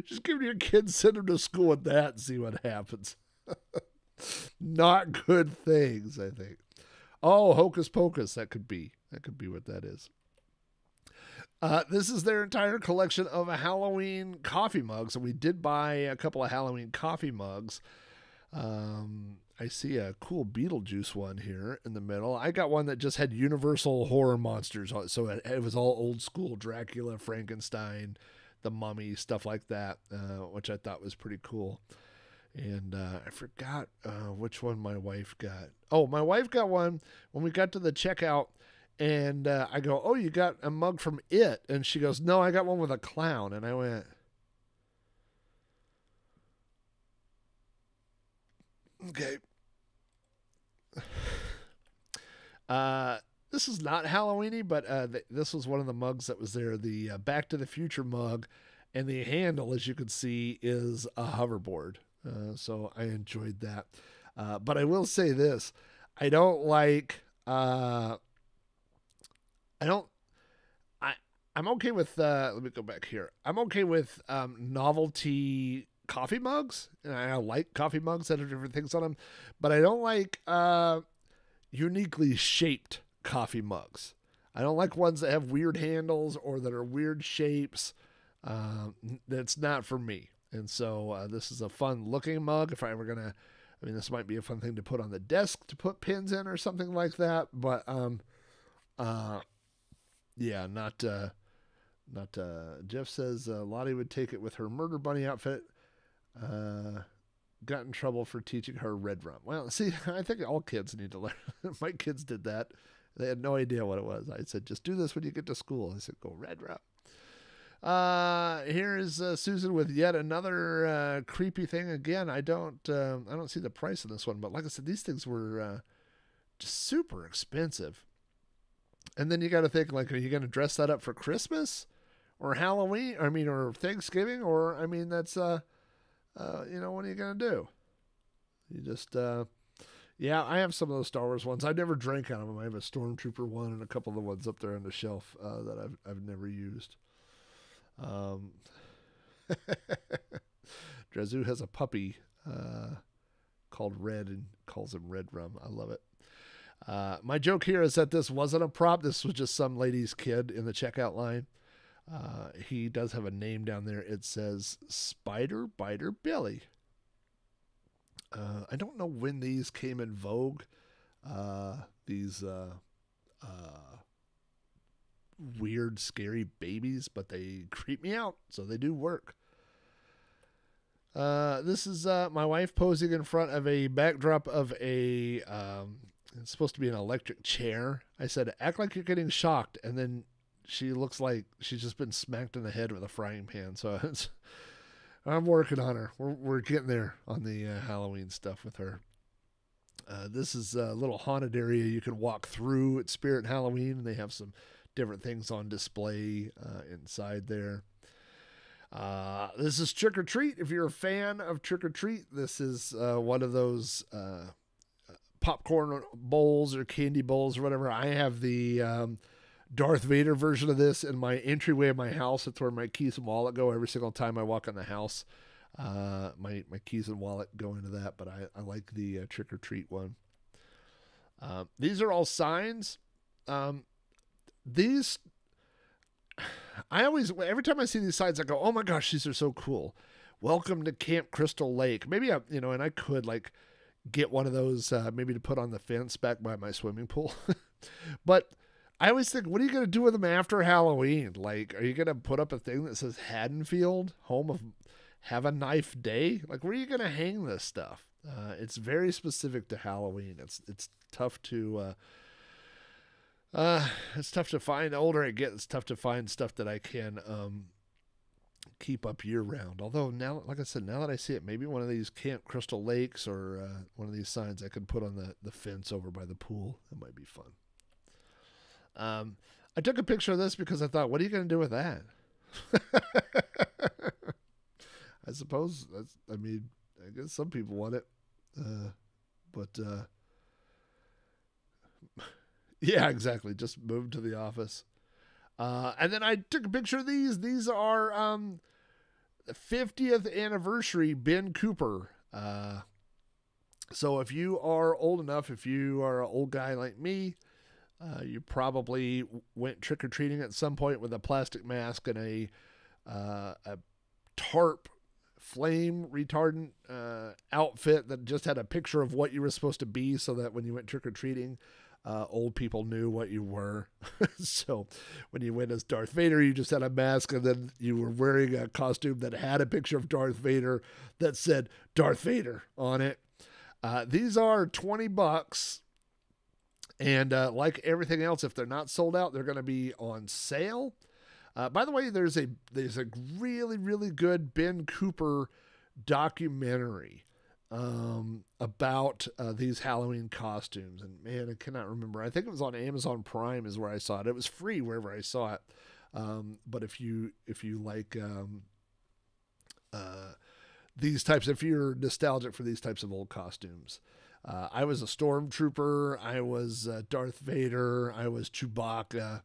Just give your kids, send them to school with that and see what happens. Not good things, I think. Oh, Hocus Pocus. That could be what that is. This is their entire collection of Halloween coffee mugs. And we did buy a couple of Halloween coffee mugs. I see a cool Beetlejuice one here in the middle. I got one that just had Universal horror monsters on it. So it was all old school Dracula, Frankenstein, the Mummy, stuff like that, which I thought was pretty cool. And I forgot which one my wife got. Oh, my wife got one when we got to the checkout. And I go, oh, you got a mug from It? And she goes, no, I got one with a clown. And I went, okay. This is not Halloweeny, but this was one of the mugs that was there. The Back to the Future mug. And the handle, as you can see, is a hoverboard. So I enjoyed that. But I will say this. I don't like... I'm okay with, let me go back here. I'm okay with novelty coffee mugs. And I like coffee mugs that have different things on them. But I don't like uniquely shaped coffee mugs. I don't like ones that have weird handles or that are weird shapes. That's not for me. And so this is a fun looking mug. If I were going to, I mean, this might be a fun thing to put on the desk to put pins in or something like that. But yeah, not Jeff says Lottie would take it with her murder bunny outfit. Got in trouble for teaching her red rum. Well, see, I think all kids need to learn. My kids did that. They had no idea what it was. I said, just do this when you get to school. I said, go red rum. Here is Susan with yet another creepy thing. Again, I don't see the price of this one, but like I said, these things were just super expensive. And then you got to think, like, are you going to dress that up for Christmas or Halloween? I mean, or Thanksgiving? Or, I mean, that's, what are you going to do? You just, yeah, I have some of those Star Wars ones. I never drank out of them. I have a Stormtrooper one and a couple of the ones up there on the shelf that I've never used. Drezu has a puppy called Red and calls him Red Rum. I love it. My joke here is that this wasn't a prop. This was just some lady's kid in the checkout line. He does have a name down there. It says Spider Biter Billy. I don't know when these came in vogue. These weird, scary babies, but they creep me out, so they do work. This is my wife posing in front of a backdrop of a... it's supposed to be an electric chair. I said, act like you're getting shocked. And then she looks like she's just been smacked in the head with a frying pan. So I'm working on her. We're getting there on the Halloween stuff with her. This is a little haunted area you can walk through at Spirit Halloween. And they have some different things on display inside there. This is Trick or Treat. If you're a fan of Trick or Treat, this is one of those... popcorn bowls or candy bowls or whatever. I have the Darth Vader version of this in my entryway of my house. It's where my keys and wallet go every single time I walk in the house. My keys and wallet go into that, but I like the Trick or Treat one. These are all signs. These, every time I see these signs, I go, oh my gosh, these are so cool. Welcome to Camp Crystal Lake. Maybe and I could get one of those maybe to put on the fence back by my swimming pool. But I always think, what are you going to do with them after Halloween? Like, are you going to put up a thing that says Haddonfield, home of Have a Knife Day? Like, where are you going to hang this stuff? It's very specific to Halloween. It's tough to find. The older I get, it's tough to find stuff that I can keep up year round. Although now, like I said, now that I see it, maybe one of these Camp Crystal Lakes or one of these signs I could put on the fence over by the pool. That might be fun. I took a picture of this because I thought, what are you going to do with that? I suppose I guess some people want it. But yeah, exactly. Just moved to the office. And then I took a picture of these. These are 50th anniversary Ben Cooper. So if you are old enough, if you are an old guy like me, you probably went trick-or-treating at some point with a plastic mask and a tarp flame retardant outfit that just had a picture of what you were supposed to be, so that when you went trick-or-treating, old people knew what you were. So when you went as Darth Vader, you just had a mask, and then you were wearing a costume that had a picture of Darth Vader that said Darth Vader on it. These are $20. And like everything else, if they're not sold out, they're going to be on sale. By the way, there's a really, really good Ben Cooper documentary about these Halloween costumes. And man, I cannot remember. I think it was on Amazon Prime is where I saw it. It was free wherever I saw it. But if you like these types, if you're nostalgic for these types of old costumes, I was a stormtrooper. I was Darth Vader. I was Chewbacca.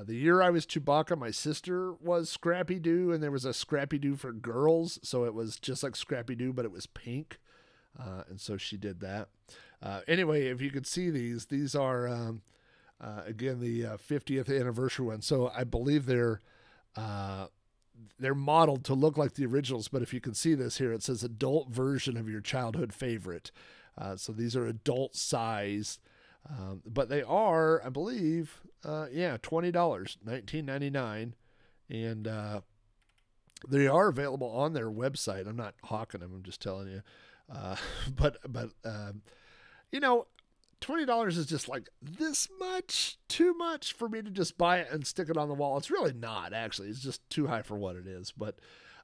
The year I was Chewbacca, my sister was Scrappy Doo, and there was a Scrappy Doo for girls. So it was just like Scrappy Doo, but it was pink. And so she did that. Anyway, if you could see these are, again, the 50th anniversary one. So I believe they're modeled to look like the originals. But if you can see this here, it says adult version of your childhood favorite. So these are adult size, but they are, I believe, $20, $19.99, and they are available on their website. I'm not hawking them; I'm just telling you. But you know, $20 is just like this much too much for me to just buy it and stick it on the wall. It's really not, actually. It's just too high for what it is. But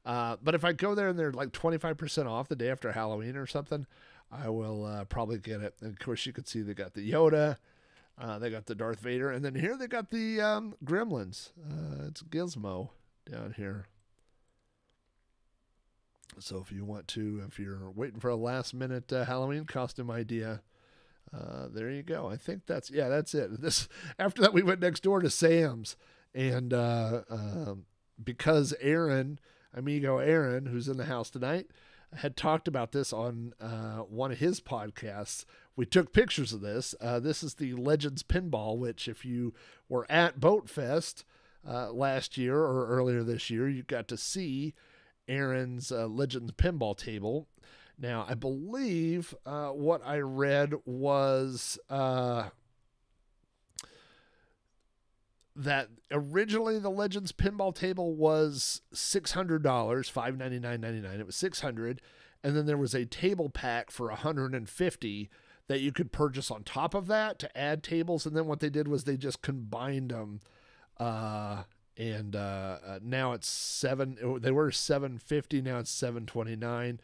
if I go there and they're like 25% off the day after Halloween or something, I will probably get it. And of course, you can see they got the Yoda, they got the Darth Vader, and then here they got the Gremlins. It's Gizmo down here. So if you want to, if you're waiting for a last minute Halloween costume idea, there you go. I think that's it. This after that we went next door to Sam's, and because amigo Aaron, who's in the house tonight, had talked about this on one of his podcasts. We took pictures of this. This is the Legends Pinball, which if you were at Boat Fest last year or earlier this year, you got to see Aaron's Legends Pinball table. Now, I believe what I read was that originally the Legends Pinball table was $600, $599.99. It was $600, and then there was a table pack for $150 that you could purchase on top of that to add tables. And then what they did was they just combined them, and now it's they were $750. Now it's $729.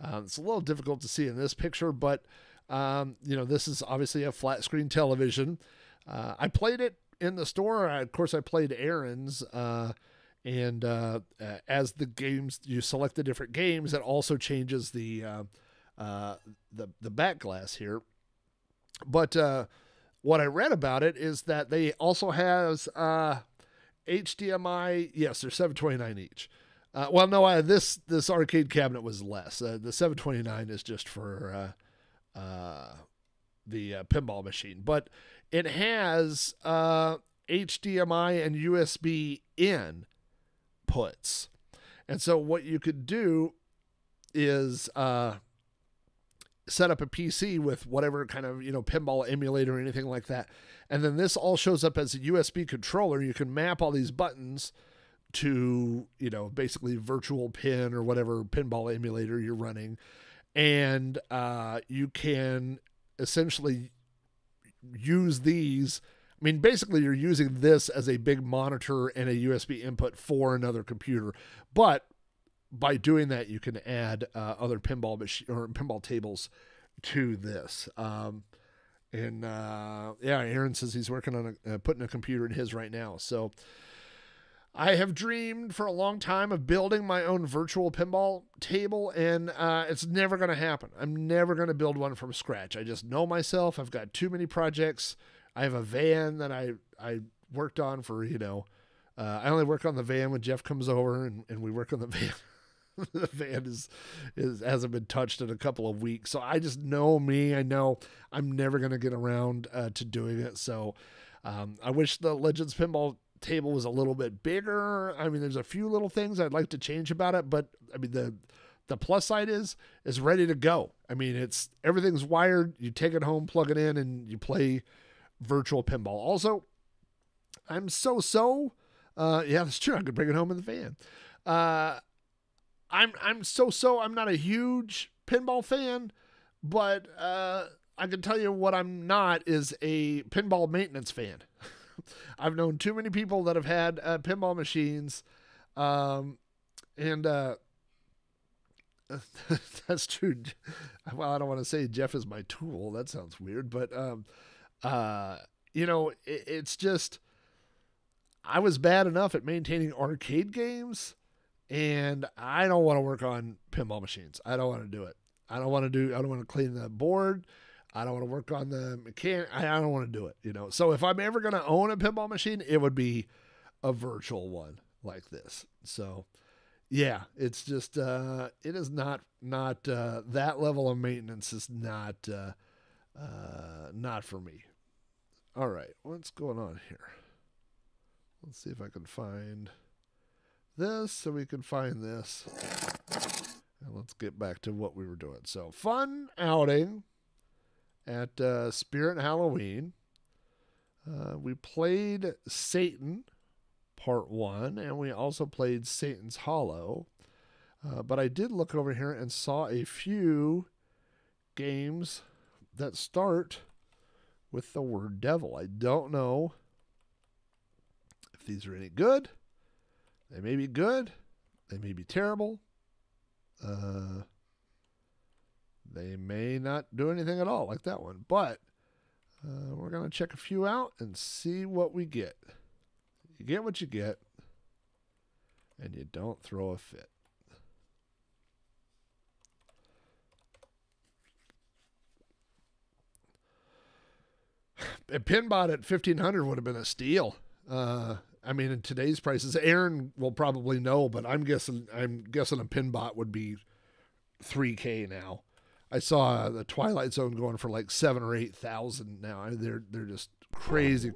It's a little difficult to see in this picture, but this is obviously a flat screen television. I played it in the store. Of course, I played Aaron's, and as the games, you select the different games, it also changes the back glass here. But what I read about it is that they also has HDMI. Yes, they're $729 each. Well, no, this arcade cabinet was less. The $729 is just for the pinball machine, but it has HDMI and USB in puts. And so what you could do is set up a PC with whatever kind of, pinball emulator or anything like that. And then this all shows up as a USB controller. You can map all these buttons to, basically virtual pin or whatever pinball emulator you're running. And you can essentially use these. I mean, basically you're using this as a big monitor and a USB input for another computer. But by doing that, you can add other pinball tables to this. Aaron says he's working on putting a computer in his right now. So I have dreamed for a long time of building my own virtual pinball table, and it's never going to happen. I'm never going to build one from scratch. I just know myself. I've got too many projects. I have a van that I worked on for, I only work on the van when Jeff comes over, and we work on the van. The van hasn't been touched in a couple of weeks. So I just know me. I know I'm never going to get around to doing it. So I wish the Legends Pinball table was a little bit bigger. I mean, there's a few little things I'd like to change about it, but I mean, the plus side is ready to go. I mean, everything's wired. You take it home, plug it in, and you play virtual pinball. Also, I'm so. Yeah, that's true. I could bring it home in the van. I'm so. I'm not a huge pinball fan, but I can tell you what I'm not is a pinball maintenance fan. I've known too many people that have had pinball machines, and that's true. Well, I don't want to say Jeff is my tool. That sounds weird, but you know, it's just I was bad enough at maintaining arcade games, and I don't want to work on pinball machines. I don't want to do it. I don't want to clean the board. I don't want to work on the mechanic. I don't want to do it, you know. So if I'm ever going to own a pinball machine, it would be a virtual one like this. So yeah, it's just it is not that level of maintenance is not for me. All right, what's going on here? Let's see if I can find this so we can find this. And let's get back to what we were doing. So fun outing at Spirit Halloween. We played Satan Part 1, and we also played Satan's Hollow. But I did look over here and saw a few games that start with the word devil. I don't know if these are any good. They may be good. They may be terrible. They may not do anything at all like that one. But we're going to check a few out and see what we get. You get what you get, and you don't throw a fit. A Pinbot at $1,500 would have been a steal. I mean, in today's prices, Aaron will probably know, but I'm guessing a Pinbot would be $3,000 now. I saw the Twilight Zone going for like $7,000 or $8,000 now. They're just crazy.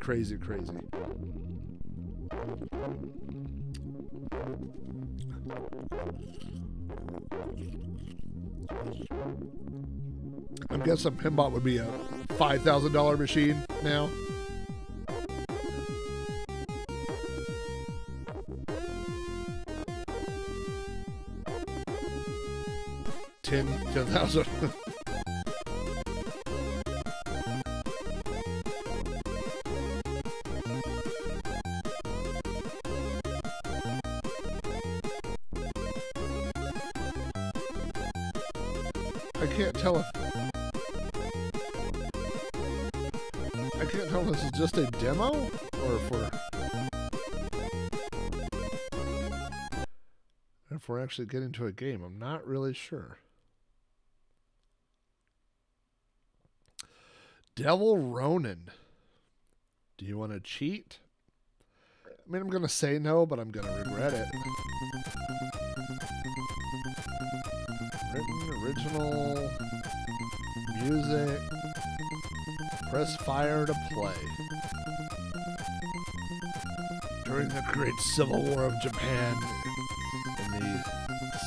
I'm guessing Pinbot would be a $5,000 machine now. $10,000. I can't tell if this is just a demo or if we're actually getting to a game. I'm not really sure. Devil Ronin. Do you want to cheat? I mean, I'm going to say no, but I'm going to regret it. Written, original, music. Press fire to play. During the Great Civil War of Japan in the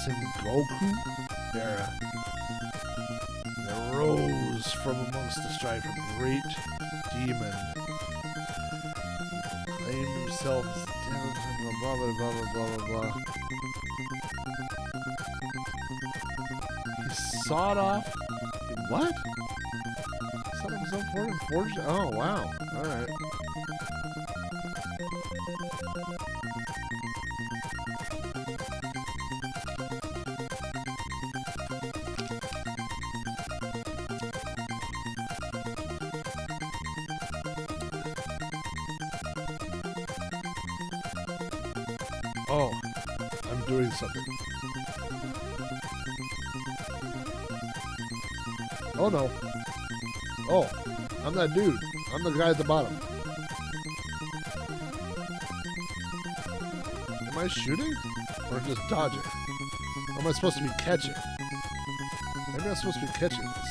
Sengoku era, there rose from amongst the strife a great demon. Claimed himself as the demon, blah blah blah blah blah blah blah. He sawed off. What? Sawed himself and forged. Oh wow! All right. Oh, I'm doing something. Oh no. Oh, I'm that dude. I'm the guy at the bottom. Am I shooting? Or just dodging? Or am I supposed to be catching? Maybe I'm supposed to be catching this.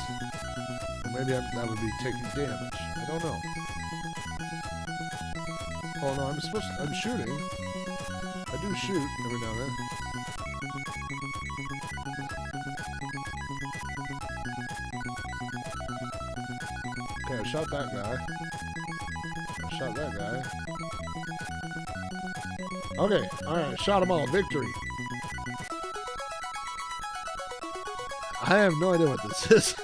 Or maybe that would be taking damage. I don't know. Oh no, I'm shooting. I do shoot every now and then. Okay, I shot that guy. shot that guy. Okay, alright, shot them all. Victory. I have no idea what this is.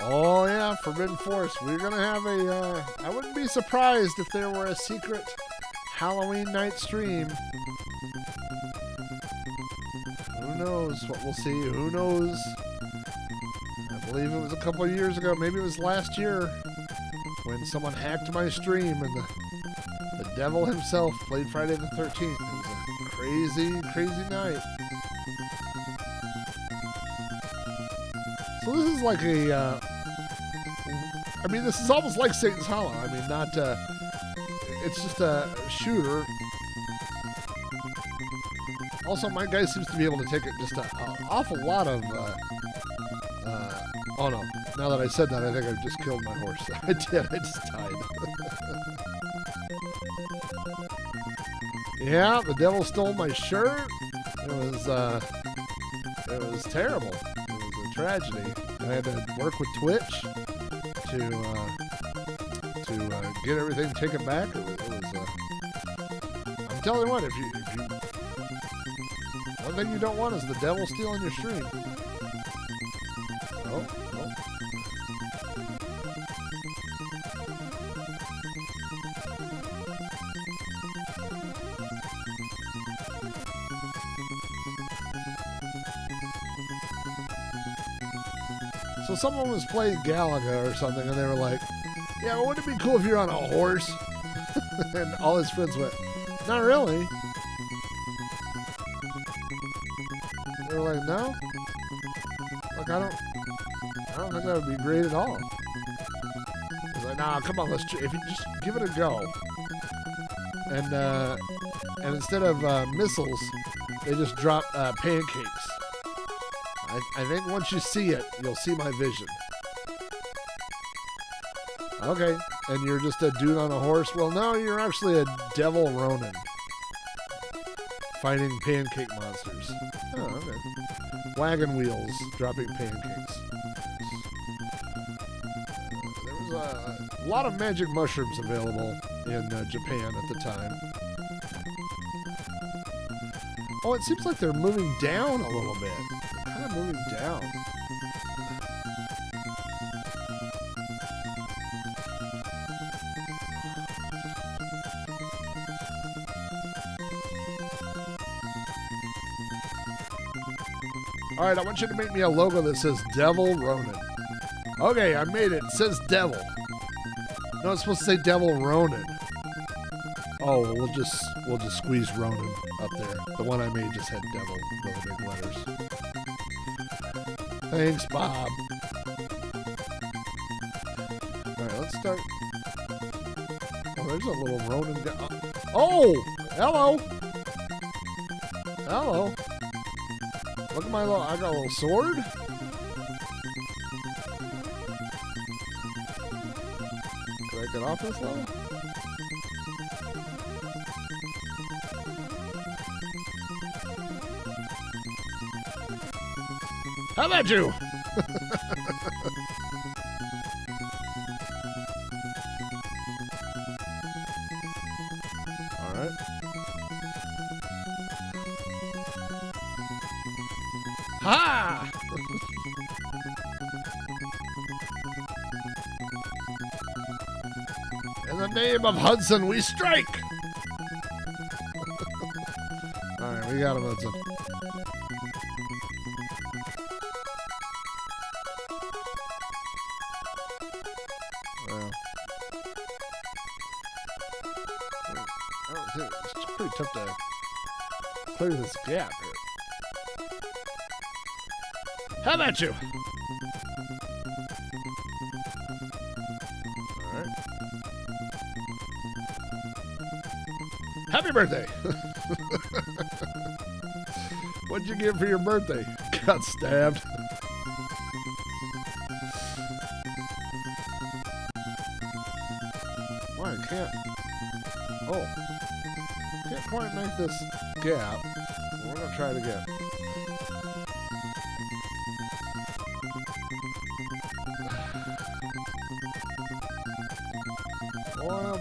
Oh yeah, Forbidden Forest. We're gonna have a, I wouldn't be surprised if there were a secret Halloween night stream. Who knows what we'll see? Who knows? I believe it was a couple of years ago, maybe it was last year, when someone hacked my stream and the devil himself played Friday the 13th. It was a crazy, crazy night. So this is like a, I mean, this is almost like Satan's Hollow. I mean, not, it's just a shooter. Also, my guy seems to be able to take it just an awful lot of, oh no, now that I said that, I think I've just killed my horse. I did, I just died. Yeah, the devil stole my shirt. It was terrible. It was a tragedy. I had to work with Twitch to get everything taken back. It was I'm telling you what, if you one thing you don't want is the devil stealing your stream. Oh. So someone was playing Galaga or something, and they were like, yeah, well, wouldn't it be cool if you're on a horse? And all his friends went, not really. They were like, no? Like, I don't think that would be great at all. I was like, nah, come on, if you just give it a go. And instead of missiles, they just drop pancakes. I think once you see it, you'll see my vision. Okay, and you're just a dude on a horse? Well, no, you're actually a devil Ronin. Fighting pancake monsters. Oh, okay. Wagon wheels dropping pancakes. There was a lot of magic mushrooms available in Japan at the time. Oh, it seems like they're moving down a little bit. Kind of moving down. All right, I want you to make me a logo that says Devil Ronin. Okay, I made it. It says Devil. No, it's supposed to say Devil Ronin. Oh, well, we'll just squeeze Ronin up there. The one I made just had Devil with the big letters. Thanks, Bob. All right, let's start. Oh, there's a little Ronin guy. Oh, hello. Hello. Look at my little, I got a little sword. Can I get off this level? How about you? All right. Ha! In the name of Hudson, we strike! Alright, we got him, Hudson. Well. It's pretty tough to clear this gap here. How about you? Alright. Happy birthday! What'd you get for your birthday? Got stabbed. Why, I can't... Oh. Can't quite make this gap. We're gonna try it again.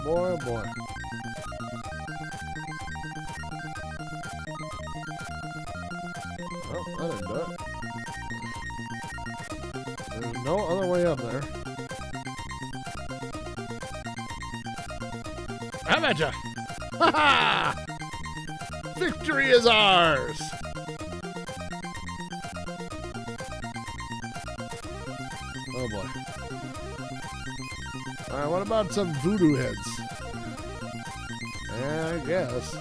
boy, oh boy. Oh, that didn't do it. There's no other way up there. How about ya? Ha ha! Victory is ours! Oh boy. Alright, what about some voodoo heads? Yeah, I guess. I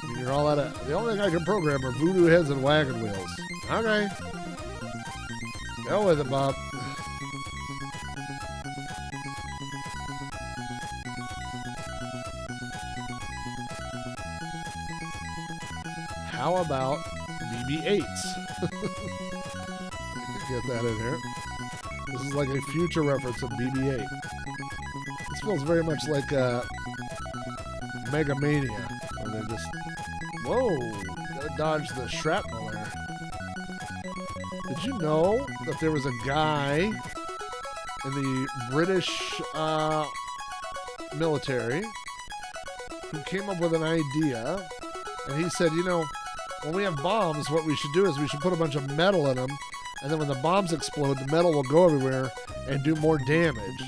mean, you're all out of... The only thing I can program are voodoo heads and wagon wheels. Okay. Go with it, Bob. How about BB-8s? Get that in here. This is like a future reference of BB-8. This feels very much like Mega Mania, where they just... Whoa! Gotta dodge the shrapnel there. Did you know that there was a guy in the British military who came up with an idea, and he said, you know, when we have bombs, what we should do is we should put a bunch of metal in them, and then when the bombs explode, the metal will go everywhere and do more damage.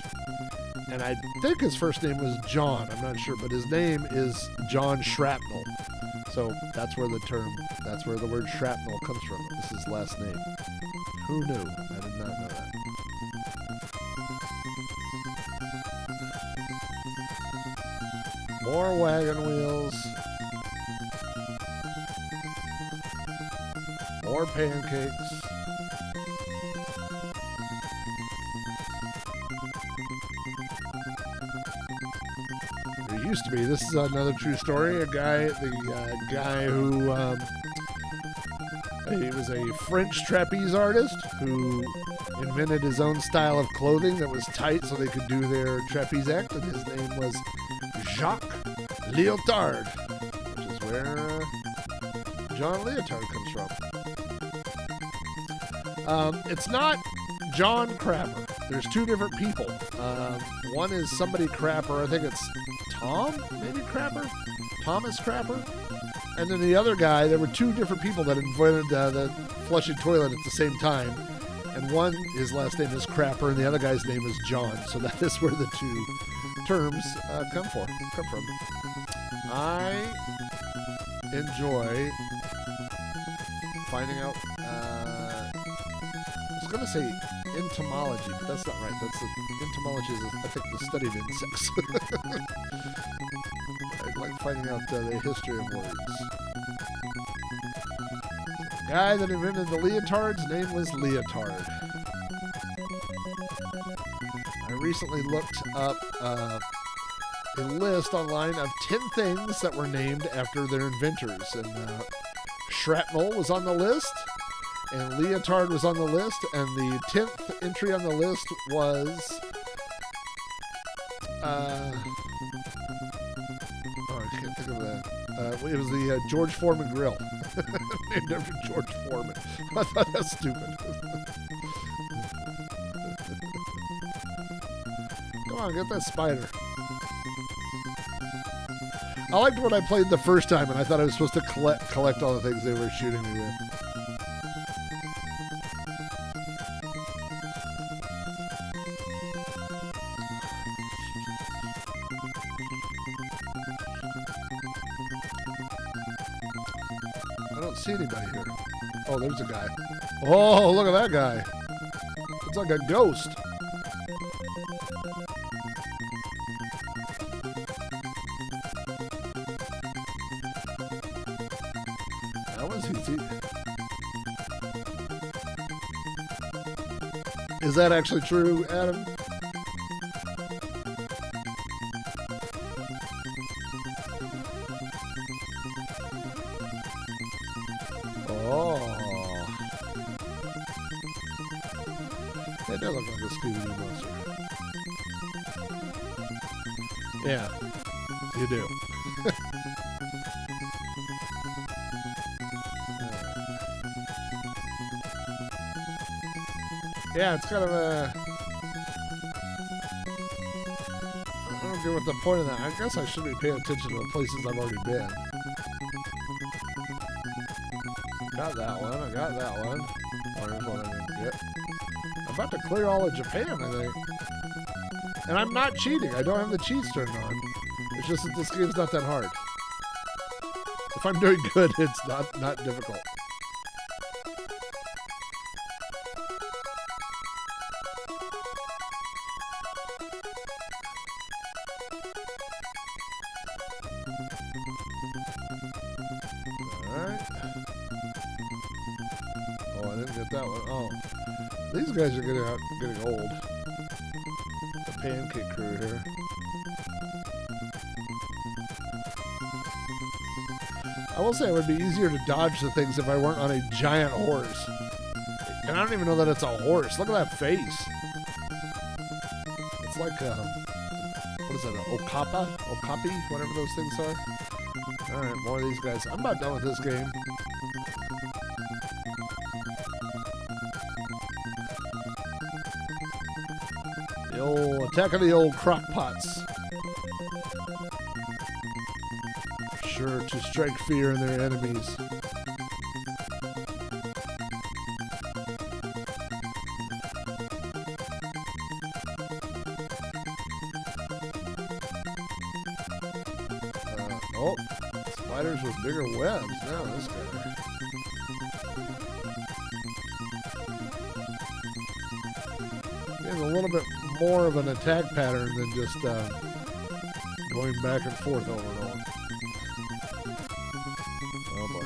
And I think his first name was John. I'm not sure, but his name is John Shrapnel. So that's where the word shrapnel comes from. This is his last name. Who knew? I did not know that. More wagon wheels. More pancakes. There used to be. This is another true story. The guy who he was a French trapeze artist who invented his own style of clothing that was tight so they could do their trapeze act, and his name was Jacques Léotard, which is where John Leotard comes from. It's not John Crapper. There's two different people. One is somebody Crapper. I think it's Tom, maybe Crapper? Thomas Crapper? And then the other guy, there were two different people that invented the flushing toilet at the same time. And one, his last name is Crapper, and the other guy's name is John. So that is where the two terms come from. I enjoy finding out... I was going to say entomology, but that's not right. Entomology is, I think, the study of insects. I like finding out the history of words. The guy that invented the leotard's name was Leotard. I recently looked up a list online of 10 things that were named after their inventors, and shrapnel was on the list. And Leotard was on the list, and the 10th entry on the list was... I can't think of that. It was the George Foreman grill. Named after George Foreman. I thought that's stupid. Come on, get that spider. I liked when I played the first time, and I thought I was supposed to collect all the things they were shooting me with. See anybody here. Oh, there's a guy. Oh, look at that guy. It's like a ghost. That was easy. Is that actually true, Adam? That does look like a Scooby-Doo monster. Yeah, you do. Yeah, it's kind of a get what the point of that. I guess I should be paying attention to the places I've already been. Got that one. I got that one. Oh, here's one I didn't get. I'm about to clear all of Japan, I think. And I'm not cheating. I don't have the cheats turned on. It's just that this game's not that hard. If I'm doing good, it's not difficult. These guys are getting old. The pancake crew here. I will say it would be easier to dodge the things if I weren't on a giant horse. And I don't even know that it's a horse. Look at that face. It's like what is that? An okapi? Whatever those things are. All right, more of these guys. I'm about done with this game. The old attack of the old crockpots. Sure to strike fear in their enemies. Oh, spiders with bigger webs now. This guy. Getting a little bit more of an attack pattern than just going back and forth over and over. Oh boy.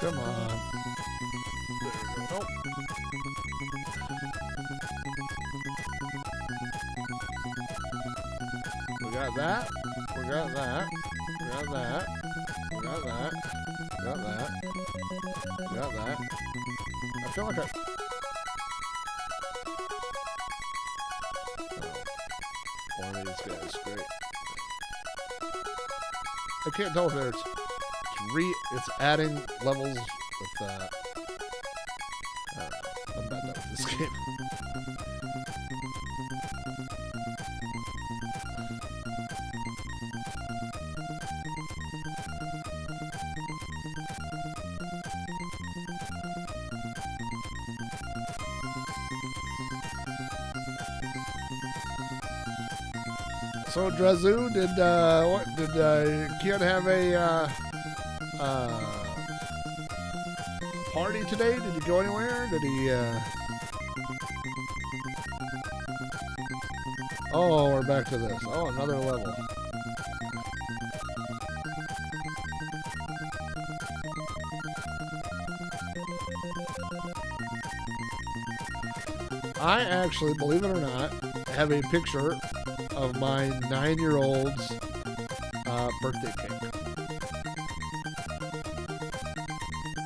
Come on. There we go. We got that. We got that. We got that. We got that. We got that. We got that. I feel like one of these guys, great. I can't tell if it's adding levels with I don't know. I'm about done with this game. So Drazu, did Kian have a party today? Did he go anywhere? Did he Oh, we're back to this. Oh, another level. I actually, believe it or not, have a picture of my 9-year-old's birthday cake,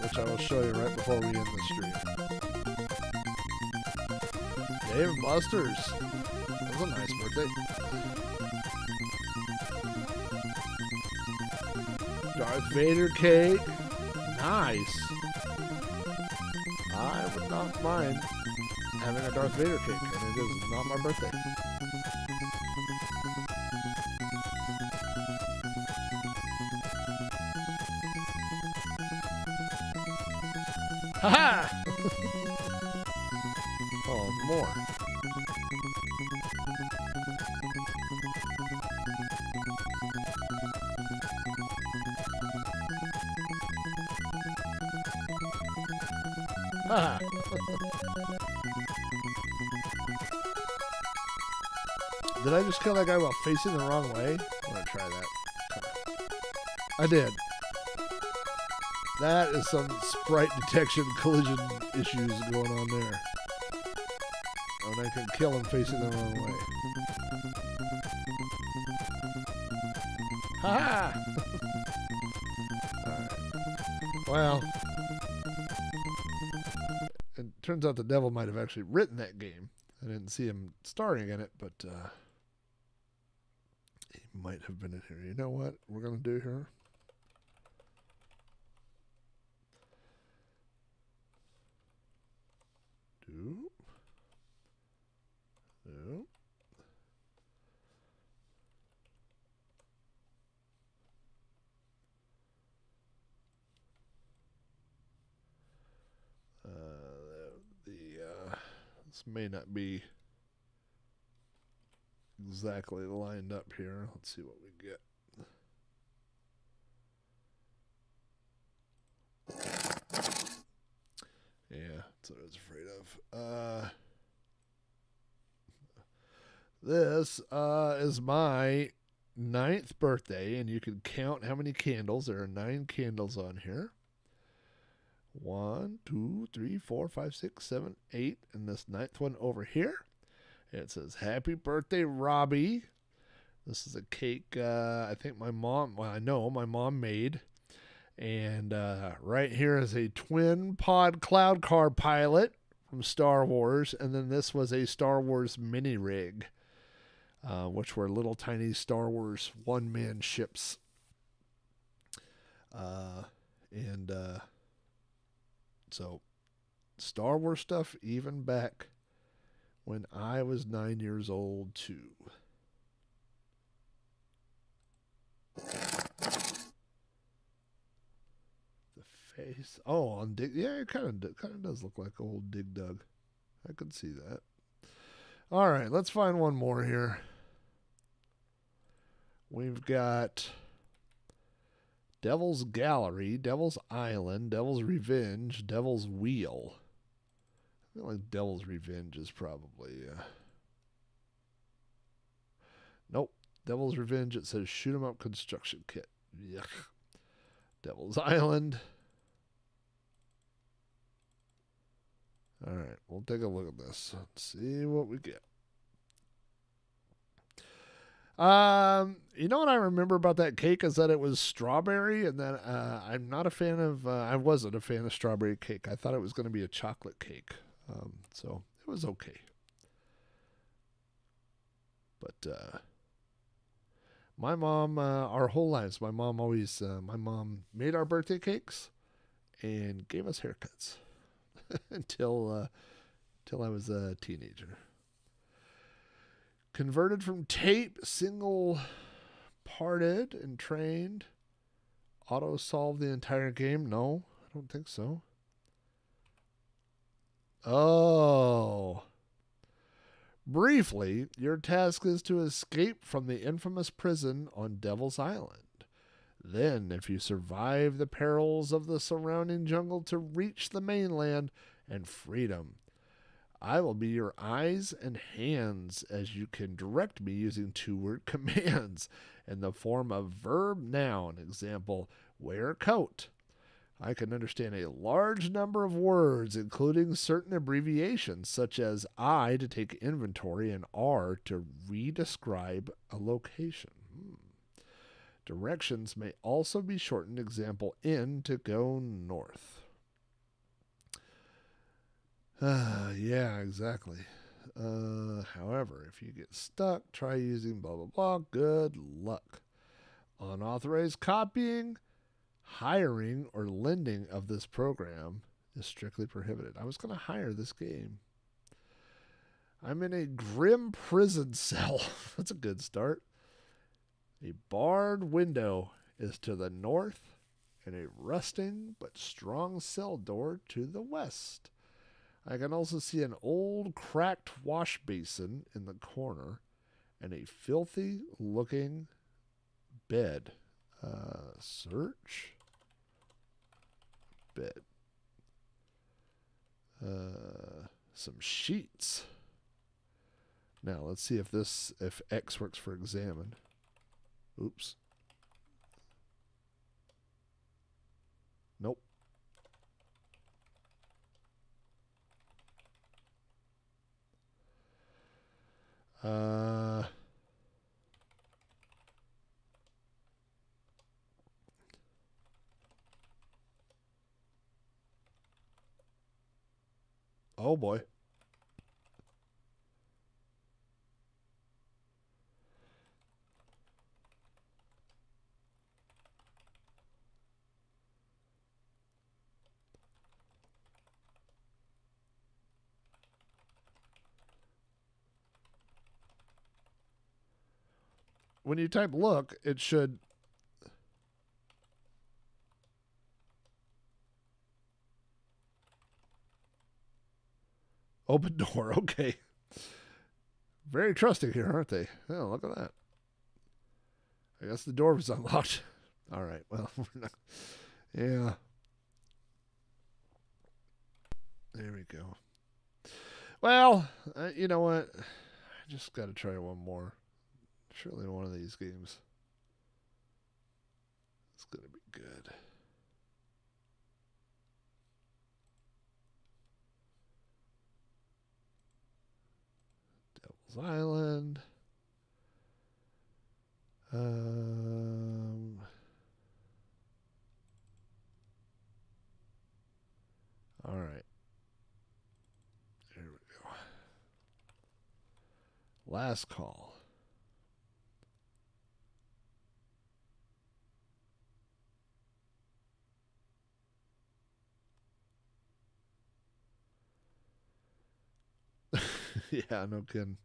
which I will show you right before we end the stream. Dave & Buster's. That was a nice birthday. Darth Vader cake. Nice. I would not mind having a Darth Vader cake, and it is not my birthday. Ha-ha! Oh, more. Ha-ha! Did I just kill that guy while facing the wrong way? I'm gonna try that. I did. That is some sprite detection collision issues going on there. Oh, and I can kill him facing the wrong way. Ha-ha! Alright. Well, it turns out the devil might have actually written that game. I didn't see him starring in it, but he might have been in here. You know what we're going to do here? Nope. Nope. This may not be exactly lined up here. Let's see what we get. Yeah, that's what I was afraid of. This is my 9th birthday, and you can count how many candles. There are 9 candles on here. 1, 2, 3, 4, 5, 6, 7, 8, and this 9th one over here. It says, "Happy birthday, Robbie." This is a cake I think my mom, well, I know my mom made. And right here is a twin pod cloud car pilot from Star Wars. And then this was a Star Wars mini rig, which were little tiny Star Wars one-man ships. So Star Wars stuff even back when I was 9 years old too. The face. Oh, on Dig. Yeah, it kind of does look like old Dig Dug. I could see that. All right, let's find one more here. We've got Devil's Gallery, Devil's Island, Devil's Revenge, Devil's Wheel. I feel like Devil's Revenge is probably... Nope. Devil's Revenge, it says shoot 'em up construction kit. Yuck. Devil's Island. All right, we'll take a look at this. Let's see what we get. You know what I remember about that cake is that it was strawberry, and that I'm not a fan of. I wasn't a fan of strawberry cake. I thought it was going to be a chocolate cake, so it was okay. But my mom, our whole lives, my mom made our birthday cakes and gave us haircuts until I was a teenager. Converted from tape, single parted and trained. Auto solve the entire game? No, I don't think so. Oh. Briefly, your task is to escape from the infamous prison on Devil's Island. Then, if you survive the perils of the surrounding jungle, to reach the mainland and freedom. I will be your eyes and hands as you can direct me using 2-word commands in the form of verb noun. Example, wear coat. I can understand a large number of words, including certain abbreviations such as I to take inventory and R to re-describe a location. Directions may also be shortened. Example, in to go north. Yeah, exactly. However, if you get stuck, try using blah, blah, blah. Good luck. Unauthorized copying, hiring, or lending of this program is strictly prohibited. I was going to hire this game. I'm in a grim prison cell. That's a good start. A barred window is to the north and a rusting but strong cell door to the west. I can also see an old cracked wash basin in the corner and a filthy looking bed. Search bed. Some sheets. Now let's see if X works for examine. Oops. Nope. Oh boy. when you type look, it should. Open door. Okay. Very trusting here, aren't they? Oh, look at that. I guess the door was unlocked. All right. Well, we're not. Yeah. There we go. Well, you know what? I just got to try one more. Surely one of these games is going to be good. Devil's Island. All right. There we go. Last call. Yeah, no kidding.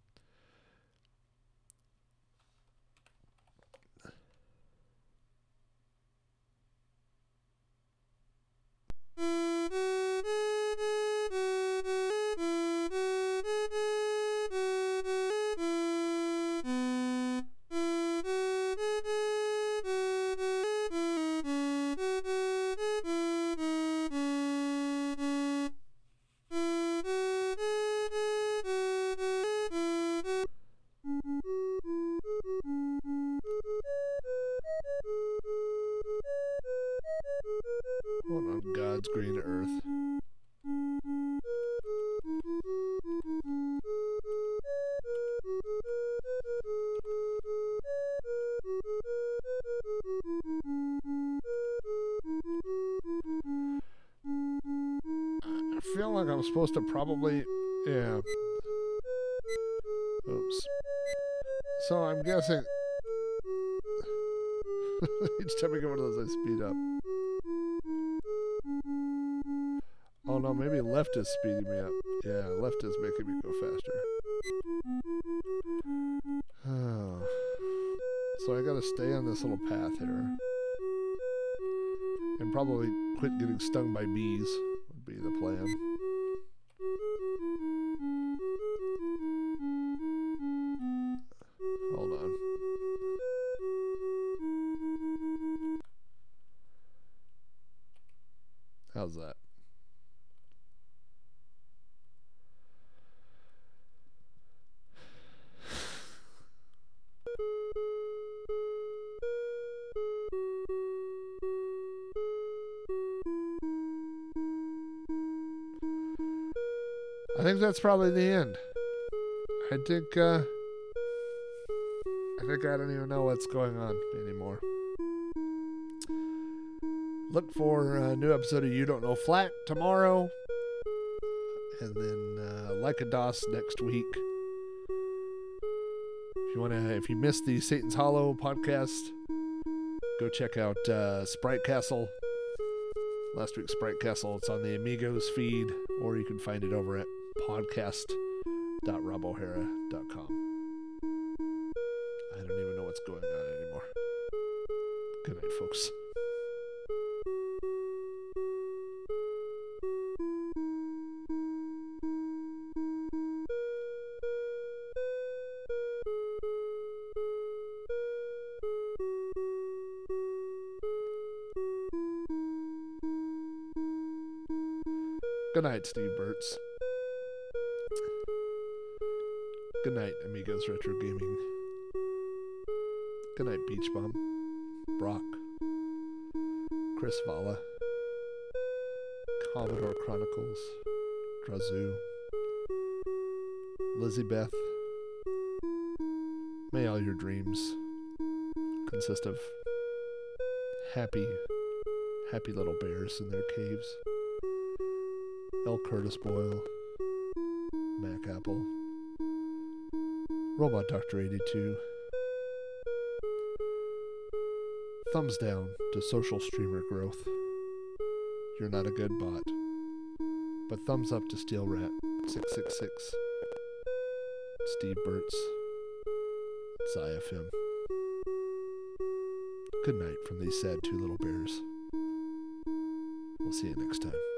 What on God's green earth? I feel like I'm supposed to probably, yeah. Oops. So I'm guessing each time I go one of those, I speed up. Oh no, maybe left is speeding me up. Yeah, left is making me go faster. Oh. So I gotta stay on this little path here. And probably quit getting stung by bees would be the plan. Hold on. How's that? I think that's probably the end. I think I don't even know what's going on anymore. Look for a new episode of You Don't Know Flat tomorrow. And then Like a DOS next week. If you missed the Satan's Hollow podcast, go check out Sprite Castle. Last week's Sprite Castle. It's on the Amigos feed, or you can find it over at podcast.robohara.com. I don't even know what's going on anymore. Good night, folks. Good night, Steve Burtz. Good night, Amigos Retro Gaming. Good night, Beach Bum, Brock, Chris Vala, Commodore Chronicles, Drazu, Lizzie Beth. May all your dreams consist of happy little bears in their caves. L. Curtis Boyle, Mac Apple, Robot Doctor 82. Thumbs down to social streamer growth. You're not a good bot. But thumbs up to Steel Rat 666, Steve Burtz, Ziafim. Good night from these sad two little bears. We'll see you next time.